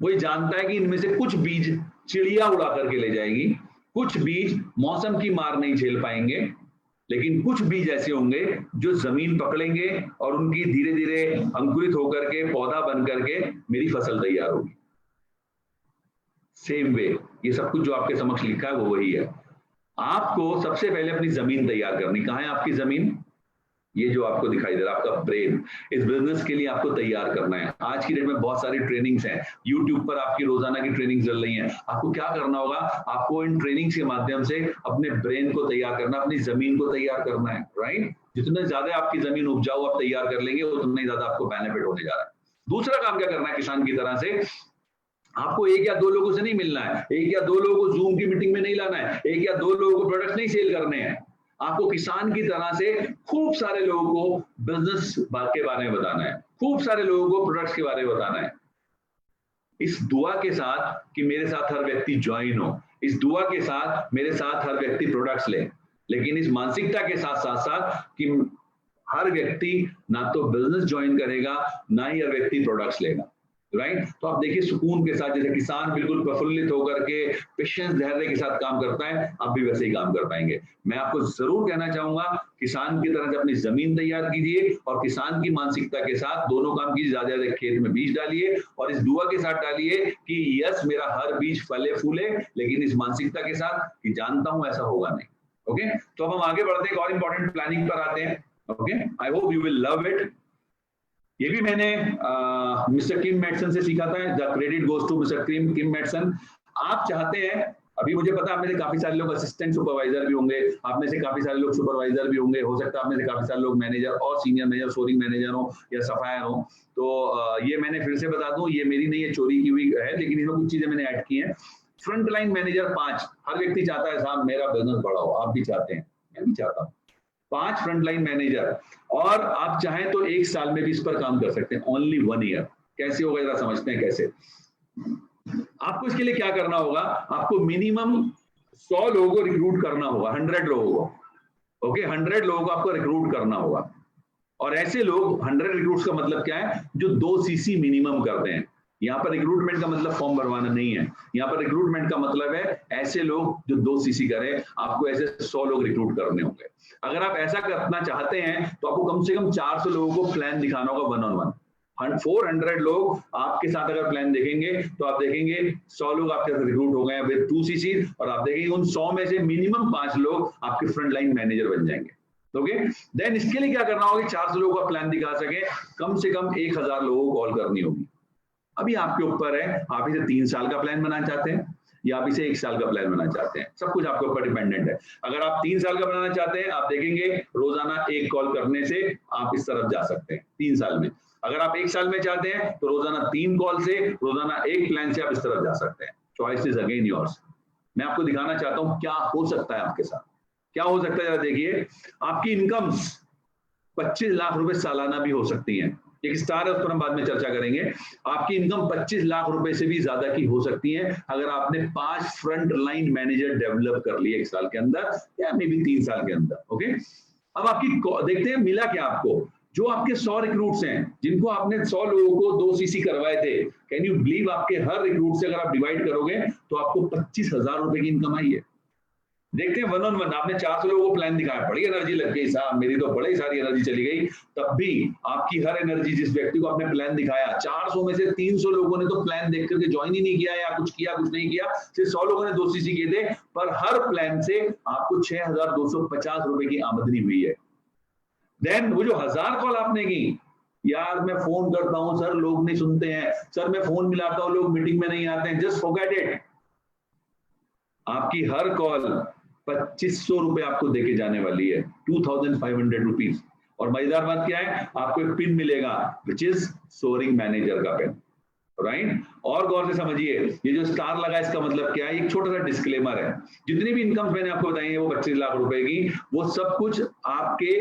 वो ये जानता है कि इनमें से कुछ बीज चिड़िया उड़ा करके ले जाएगी, कुछ बीज मौसम की मार नहीं झेल पाएंगे, लेकिन कुछ बीज ऐसे होंगे जो जमीन पकड़ेंगे और उनकी धीरे धीरे अंकुरित होकर के पौधा बन करके मेरी फसल तैयार होगी। सेम वे ये सब कुछ जो आपके समक्ष लिखा है वो वही है। आपको सबसे पहले अपनी जमीन तैयार करनी। कहां है आपकी जमीन? ये जो आपको दिखाई दे रहा है आपका ब्रेन, इस बिजनेस के लिए आपको तैयार करना है। आज की डेट में बहुत सारी ट्रेनिंग्स हैं, यूट्यूब पर आपकी रोजाना की ट्रेनिंग चल रही है। आपको क्या करना होगा, आपको इन ट्रेनिंग्स के माध्यम से अपने ब्रेन को तैयार करना, अपनी जमीन को तैयार करना है, राइट। जितने ज्यादा आपकी जमीन उपजाऊ आप तैयार कर लेंगे उतना ही ज्यादा आपको बेनिफिट होने जा रहा है। दूसरा काम क्या करना है किसान की तरह से, आपको 1 या 2 लोगों से नहीं मिलना है, 1 या 2 लोगों को जूम की मीटिंग में नहीं लाना है, 1 या 2 लोगों को प्रोडक्ट्स नहीं सेल करने हैं। आपको किसान की तरह से खूब सारे लोगों को बिजनेस के बारे में बताना है, खूब सारे लोगों को प्रोडक्ट्स के बारे में बताना है। इस दुआ के साथ कि मेरे साथ हर व्यक्ति ज्वाइन हो, इस दुआ के साथ मेरे साथ हर व्यक्ति प्रोडक्ट्स ले, लेकिन इस मानसिकता के साथ साथ साथ कि हर व्यक्ति ना तो बिजनेस ज्वाइन करेगा ना ही हर व्यक्ति प्रोडक्ट्स लेगा। राइट। तो आप देखिए सुकून के साथ, जैसे किसान बिल्कुल प्रफुल्लित होकर के पेशेंस धैर्य के साथ काम करता है, आप भी वैसे ही काम कर पाएंगे। मैं आपको जरूर कहना चाहूंगा, किसान की तरह से अपनी जमीन तैयार कीजिए और किसान की मानसिकता के साथ दोनों काम कीजिए। ज्यादा ज्यादा खेत में बीज डालिए और इस दुआ के साथ डालिए कि यस मेरा हर बीज फले फूले, लेकिन इस मानसिकता के साथ कि जानता हूं ऐसा होगा नहीं। ओके, तो अब हम आगे बढ़ते हैं, एक और इंपॉर्टेंट प्लानिंग पर आते हैं। Okay, I hope you will love it. ये भी मैंने मिस्टर किम मैटसन से सीखा था। The credit goes to mister Kim Mattson. आप चाहते हैं, अभी मुझे पता है आप में से काफी सारे लोग असिस्टेंट सुपरवाइजर भी होंगे, आप में से काफी सारे लोग सुपरवाइजर भी होंगे, हो सकता है आप में से काफी सारे लोग मैनेजर और सीनियर मैनेजर, सोरिंग मैनेजर हो या सफायर हो। तो ये मैंने फिर से बता दूं, ये मेरी नहीं है, चोरी की हुई है, लेकिन इसमें कुछ चीजें मैंने ऐड की हैं। फ्रंट लाइन मैनेजर 5, हर व्यक्ति चाहता है साहब मेरा बिजनेस बड़ा हो, आप भी चाहते हैं, मैं भी चाहता हूँ। 5 फ्रंटलाइन मैनेजर, और आप चाहें तो 1 साल में भी इस पर काम कर सकते हैं, ओनली 1 ईयर। कैसे होगा जरा समझते हैं कैसे। आपको इसके लिए क्या करना होगा, आपको मिनिमम 100 लोगों को रिक्रूट करना होगा, 100 लोगों को। ओके, 100 लोगों को आपको रिक्रूट करना होगा। और ऐसे लोग, 100 रिक्रूट्स का मतलब क्या है, जो 2 सीसी मिनिमम करते हैं। यहाँ पर रिक्रूटमेंट का मतलब फॉर्म भरवाना नहीं है, यहाँ पर रिक्रूटमेंट का मतलब है ऐसे लोग जो 2 सीसी करें। आपको ऐसे 100 लोग रिक्रूट करने होंगे। अगर आप ऐसा करना चाहते हैं तो आपको कम से कम 400 लोगों को प्लान दिखाना होगा 1-on-1। 400 लोग आपके साथ अगर प्लान देखेंगे तो आप देखेंगे 100 लोग आपके साथ रिक्रूट हो गए विद 2 सीसी, और आप देखेंगे उन 100 में से मिनिमम 5 लोग आपके फ्रंट लाइन मैनेजर बन जाएंगे। ओके, देन इसके लिए क्या करना होगा कि 400 लोगों का प्लान दिखा सके, कम से कम 1000 लोगों को कॉल करनी होगी। अभी आपके ऊपर है, आप इसे 3 साल का प्लान बनाना चाहते हैं या आप इसे 1 साल का प्लान बनाना चाहते हैं, सब कुछ आपके ऊपर डिपेंडेंट है। अगर आप 3 साल का बनाना चाहते हैं, आप देखेंगे रोजाना 1 कॉल करने से आप इस तरफ जा सकते हैं 3 साल में। अगर आप 1 साल में चाहते हैं तो रोजाना 3 कॉल से, रोजाना 1 प्लान से आप इस तरफ जा सकते हैं। Choice is again yours. मैं आपको दिखाना चाहता हूं क्या हो सकता है आपके साथ, क्या हो सकता है। जरा देखिए, आपकी इनकम्स 25 लाख रुपए सालाना भी हो सकती हैं। एक स्टार है, उस पर हम बाद में चर्चा करेंगे। आपकी इनकम 25 लाख रुपए से भी ज्यादा की हो सकती है अगर आपने 5 फ्रंट लाइन मैनेजर डेवलप कर लिए 1 साल के अंदर या मे बी 3 साल के अंदर। ओके, अब आपकी देखते हैं मिला क्या आपको। जो आपके 100 रिक्रूट्स हैं, जिनको आपने 100 लोगों को 2 सीसी करवाए थे, कैन यू बिलीव आपके हर रिक्रूट से अगर आप डिवाइड करोगे तो आपको 25,000 रुपए की इनकम आई है। देखते हैं 1-on-1, आपने 400 लोगों को प्लान दिखाया, बड़ी एनर्जी लग गई साहब, मेरी तो बड़ी सारी एनर्जी चली गई। तब भी आपकी हर एनर्जी, जिस व्यक्ति को आपने प्लान दिखाया, 400 में से 300 लोगों ने तो प्लान देख करके ज्वाइन ही नहीं किया या कुछ किया कुछ नहीं किया, सिर्फ 100 लोगों ने 2 सीसी किए थे, पर हर प्लान से आपको 6,250 रुपए की आमदनी हुई है। देन वो जो 1000 कॉल आपने की, यार मैं फोन करता हूं सर लोग नहीं सुनते हैं, सर मैं फोन मिलाता हूं लोग मीटिंग में नहीं आते हैं, जस्ट फॉरगेट इट। आपकी हर कॉल 2500 रुपए आपको देके जाने वाली है, 2500 रुपीज। और मजेदार बात क्या है, आपको एक पिन मिलेगा विच इज सोरिंग मैनेजर का पिन, राइट। और गौर से समझिए, ये जो स्टार लगा इसका मतलब क्या है, एक छोटा सा डिस्क्लेमर है। जितनी भी इनकम मैंने आपको बताई है वो 25 लाख रुपए की, वो सब कुछ आपके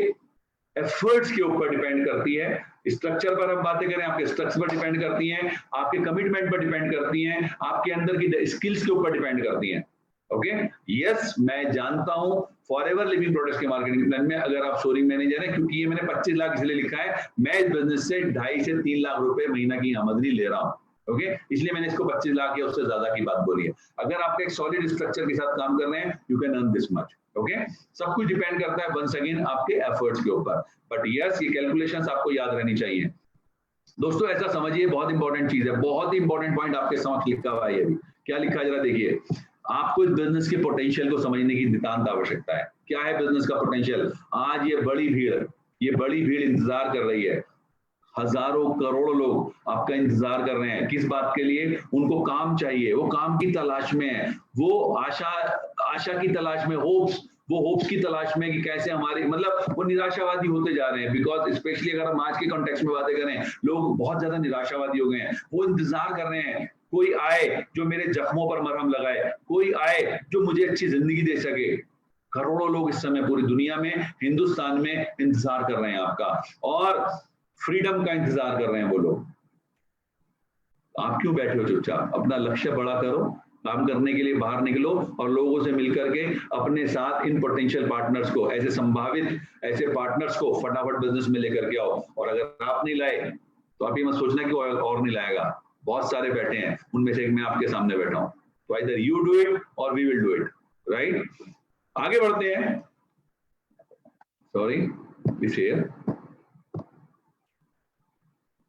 एफर्ट्स के ऊपर डिपेंड करती है। स्ट्रक्चर पर हम बातें करें, आपके स्ट्रक्चर पर डिपेंड करती हैं, आपके कमिटमेंट पर डिपेंड करती हैं, आपके अंदर की स्किल्स के ऊपर डिपेंड करती हैं। ओके, यस मैं जानता हूं फॉरएवर लिविंग प्रोडक्ट्स के मार्केटिंग प्लान में अगर आप सोरिंग मैनेजर हैं, क्योंकि ये मैंने 25 लाख इसलिए लिखा है, मैं इस बिजनेस से 2.5 से 3 लाख रुपए महीना की आमदनी ले रहा हूं। ओके, इसलिए मैंने इसको 25 लाख या उससे ज्यादा की बात बोली है। अगर आप एक सॉलिड स्ट्रक्चर के साथ काम कर रहे हैं, you can earn this much. Okay, सब कुछ डिपेंड करता है वंस अगेन आपके एफर्ट्स के ऊपर, बट यस ये कैलकुलेशंस आपको याद रहनी चाहिए। दोस्तों ऐसा समझिए, बहुत इंपॉर्टेंट चीज है, बहुत ही इंपॉर्टेंट पॉइंट आपके समक्ष लिखा हुआ है। ये भी क्या लिखा है जरा देखिए। आपको इस बिजनेस के पोटेंशियल को समझने की नितांत आवश्यकता है। क्या है बिजनेस का पोटेंशियल? आज ये बड़ी भीड़ इंतजार कर रही है। हजारों करोड़ों लोग आपका इंतजार कर रहे हैं। किस बात के लिए? उनको काम चाहिए, वो काम की तलाश में है, वो आशा की तलाश में, होप्स की तलाश में कि कैसे हमारे, मतलब वो निराशावादी होते जा रहे हैं। बिकॉज स्पेशली अगर हम आज के कॉन्टेक्स्ट में बातें करें, लोग बहुत ज्यादा निराशावादी हो गए हैं। वो इंतजार कर रहे हैं कोई आए जो मेरे जख्मों पर मरहम लगाए, कोई आए जो मुझे अच्छी जिंदगी दे सके। करोड़ों लोग इस समय पूरी दुनिया में, हिंदुस्तान में इंतजार कर रहे हैं आपका, और फ्रीडम का इंतजार कर रहे हैं वो लोग। आप क्यों बैठे हो चुपचाप? अपना लक्ष्य बड़ा करो, काम करने के लिए बाहर निकलो और लोगों से मिलकर के अपने साथ इन पोटेंशियल पार्टनर्स को, ऐसे संभावित ऐसे पार्टनर्स को फटाफट बिजनेस में लेकर के आओ। और अगर आप नहीं लाए तो आप ये मत सोचना कि और नहीं लाएगा, बहुत सारे बैठे हैं, उनमें से एक मैं आपके सामने बैठा हूं। तो आइदर यू डू इट और we will do it, right. आगे बढ़ते हैं। Sorry, this here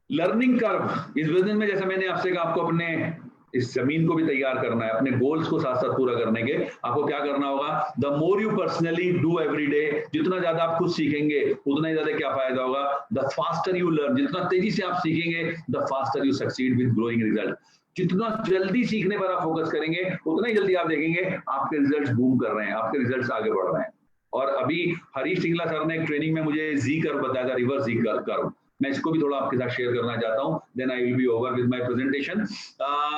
learning curve. इस बिजनेस में जैसा मैंने आपसे कहा, आपको अपने इस जमीन को भी तैयार करना है, अपने गोल्स को साथ साथ पूरा करने के। आपको क्या करना होगा, the more you personally do every day, जितना ज्यादा आप खुद सीखेंगे उतना ही ज्यादा क्या फायदा होगा, द फास्टर यू लर्न, जितना तेजी से आप सीखेंगे the faster you succeed with growing result. जितना जल्दी सीखने पर आप फोकस करेंगे उतना ही जल्दी आप देखेंगे आपके रिजल्ट्स बूम कर रहे हैं, आपके रिजल्ट्स आगे बढ़ रहे हैं। और अभी हरीश सिंगला सर ने एक ट्रेनिंग में मुझे जी कर्व बताया था, रिवर्स जी कर्व। मैं इसको भी थोड़ा आपके साथ शेयर करना चाहता हूं, then I will be over with my presentation.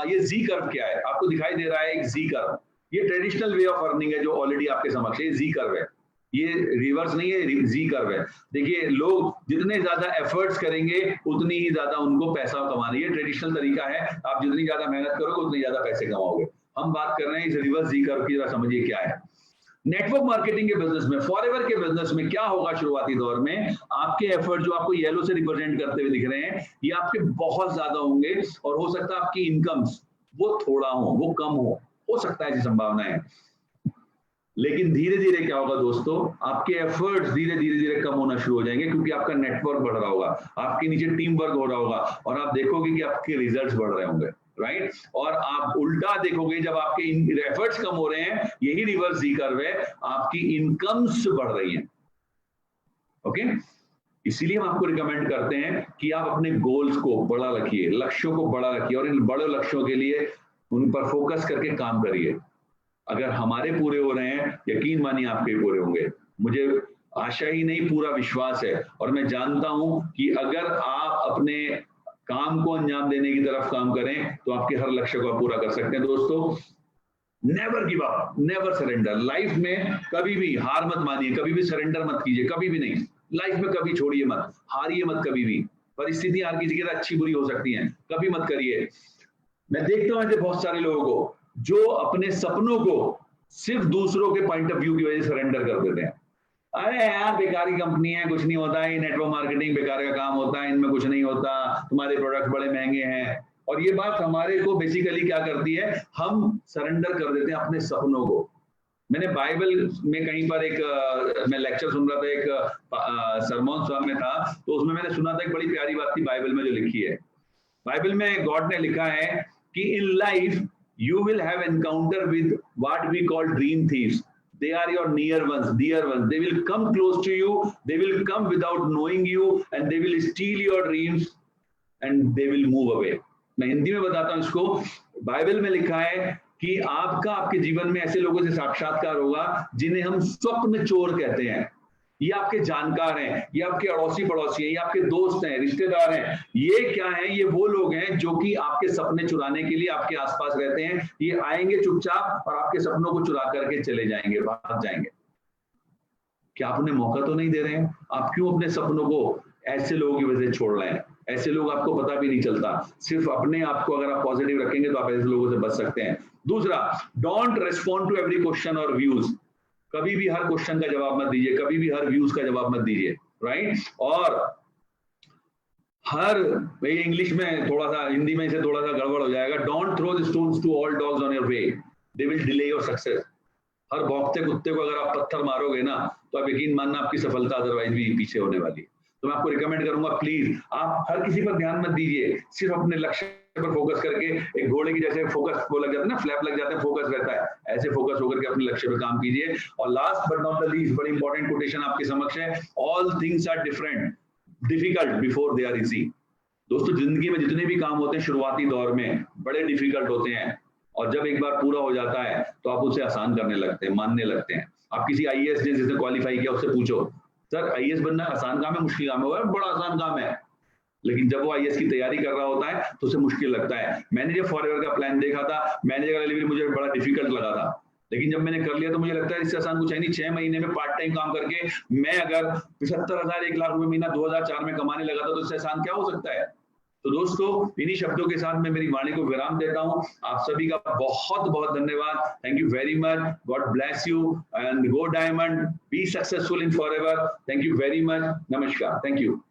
ये जी कर्व क्या है, आपको दिखाई दे रहा है एक जी कर्व। ये ट्रेडिशनल वे ऑफ अर्निंग है जो ऑलरेडी आपके समक्ष है, जी कर्व है, ये रिवर्स नहीं है, जी कर्व है। देखिए, लोग जितने ज्यादा एफर्ट्स करेंगे उतनी ही ज्यादा उनको पैसा कमाना, ये ट्रेडिशनल तरीका है। आप जितनी ज्यादा मेहनत करोगे उतनी ज्यादा पैसे कमाओगे। हम बात कर रहे हैं इस रिवर्स जी कर्व की, जरा समझिए क्या है। नेटवर्क मार्केटिंग के बिजनेस में, फॉरएवर के बिजनेस में क्या होगा शुरुआती दौर में, आपके एफर्ट जो आपको येलो से रिप्रेजेंट करते हुए दिख रहे हैं, ये आपके बहुत ज्यादा होंगे और हो सकता है आपकी इनकम्स वो थोड़ा हो कम हो सकता है, ऐसी संभावना है। लेकिन धीरे धीरे क्या होगा दोस्तों, आपके एफर्ट्स धीरे धीरे कम होना शुरू हो जाएंगे, क्योंकि आपका नेटवर्क बढ़ रहा होगा, आपके नीचे टीम वर्क हो रहा होगा और आप देखोगे कि आपके रिजल्ट्स बढ़ रहे होंगे, राइट। और आप उल्टा देखोगे, जब आपके एफर्ट्स कम हो रहे हैं, यही रिवर्स जी कर्व है, आपकी इनकम्स बढ़ रही हैं। ओके, इसीलिए हम आपको रिकमेंड करते हैं कि आप अपने गोल्स को बड़ा रखिए, लक्ष्यों को बड़ा रखिए और इन बड़े लक्ष्यों के लिए उन पर फोकस करके काम करिए। अगर हमारे पूरे हो रहे हैं, यकीन मानिए आपके पूरे होंगे। मुझे आशा ही नहीं, पूरा विश्वास है और मैं जानता हूं कि अगर आप अपने काम को अंजाम देने की तरफ काम करें तो आपके हर लक्ष्य को आप पूरा कर सकते हैं। दोस्तों, never give up, never surrender. Life में कभी भी हार मत मानिए, कभी भी सरेंडर मत कीजिए, कभी भी नहीं। लाइफ में कभी छोड़िए मत, हारिए मत कभी भी। परिस्थिति हर किसी की अच्छी बुरी हो सकती है, कभी मत करिए। मैं देखता हूं ऐसे बहुत सारे लोगों को जो अपने सपनों को सिर्फ दूसरों के पॉइंट ऑफ व्यू की वजह से सरेंडर कर देते हैं। अरे यार, बेकारी कंपनी है, कुछ नहीं होता है, नेटवर्क मार्केटिंग बेकार का काम होता है, इनमें कुछ नहीं होता, तुम्हारे प्रोडक्ट बड़े महंगे हैं। और ये बात हमारे को बेसिकली क्या करती है, हम सरेंडर कर देते हैं अपने सपनों को। मैंने बाइबल में कहीं पर एक मैं लेक्चर सुन रहा था, एक सरमोन स्वामी में था, तो उसमें मैंने सुना था एक बड़ी प्यारी बात थी बाइबल में जो लिखी है। बाइबल में गॉड ने लिखा है कि in life you will have encounter with what we call dream thieves. They are your near ones, dear ones. They will come close to you, they will come without knowing you and they will steal your dreams and they will move away. मैं हिंदी में बताता हूं इसको। Bible में लिखा है कि आपका आपके जीवन में ऐसे लोगों से साक्षात्कार होगा जिन्हें हम स्वप्न चोर कहते हैं। ये आपके जानकार हैं, ये आपके अड़ोसी पड़ोसी हैं, ये आपके दोस्त हैं, रिश्तेदार हैं। ये क्या है, ये वो लोग हैं जो कि आपके सपने चुराने के लिए आपके आसपास रहते हैं। ये आएंगे चुपचाप और आपके सपनों को चुरा करके चले जाएंगे, भाग जाएंगे। क्या आप उन्हें मौका तो नहीं दे रहे हैं? आप क्यों अपने सपनों को ऐसे लोगों की वजह से छोड़ रहे हैं? ऐसे लोग आपको पता भी नहीं चलता। सिर्फ अपने आप को अगर आप पॉजिटिव रखेंगे तो आप ऐसे लोगों से बच सकते हैं। दूसरा, don't respond to every question और व्यूज। कभी भी हर क्वेश्चन का जवाब मत दीजिए, कभी भी हर व्यूज का जवाब मत दीजिए, राइट। और हर इंग्लिश में थोड़ा सा, हिंदी में इसे थोड़ा सा गड़बड़ हो जाएगा। Don't throw the stones to all dogs on your way, they will delay your success. हर भौंकते कुत्ते को अगर आप पत्थर मारोगे ना, तो आप यकीन मानना आपकी सफलता अदरवाइज भी पीछे होने वाली है। तो मैं आपको रिकमेंड करूंगा, प्लीज आप हर किसी पर ध्यान मत दीजिए, सिर्फ अपने लक्ष्य पर फोकस करके, एक घोड़े की जैसे फोकस वो लग जाता है ना, फ्लैप लग जाता है, फोकस रहता है, ऐसे फोकस होकर के अपने लक्ष्य पर काम कीजिए। और last but not the least, बड़ी इंपॉर्टेंट कोटेशन आपके समक्ष है, all things are different difficult before they are easy. दोस्तों, जिंदगी में जितने भी काम होते हैं शुरुआती दौर में बड़े डिफिकल्ट होते हैं, और जब एक बार पूरा हो जाता है तो आप उसे आसान करने लगते हैं, मानने लगते हैं। आप किसी आईएएस जिसने क्वालिफाई किया उससे पूछो, सर आईएएस बनना आसान काम है मुश्किल काम है? बड़ा आसान काम है। लेकिन जब वो आईएएस की तैयारी कर रहा होता है तो उसे मुश्किल लगता है। मैंने जब फॉरएवर का प्लान देखा था, मैनेजर का लेवल मुझे बड़ा डिफिकल्ट लगा था, लेकिन जब मैंने कर लिया तो मुझे लगता है इससे आसान कुछ है नहीं। 6 महीने में पार्ट टाइम काम करके मैं अगर 75,000 1 लाख रुपए महीना 2004 में कमाने लगा था, तो इससे आसान क्या हो सकता है? तो दोस्तों, इन्हीं शब्दों के साथ मैं मेरी वाणी को विराम देता हूं। आप सभी का बहुत बहुत धन्यवाद। Thank you very much. God bless you and go diamond, be successful in forever. Thank you very much. नमस्कार। Thank you.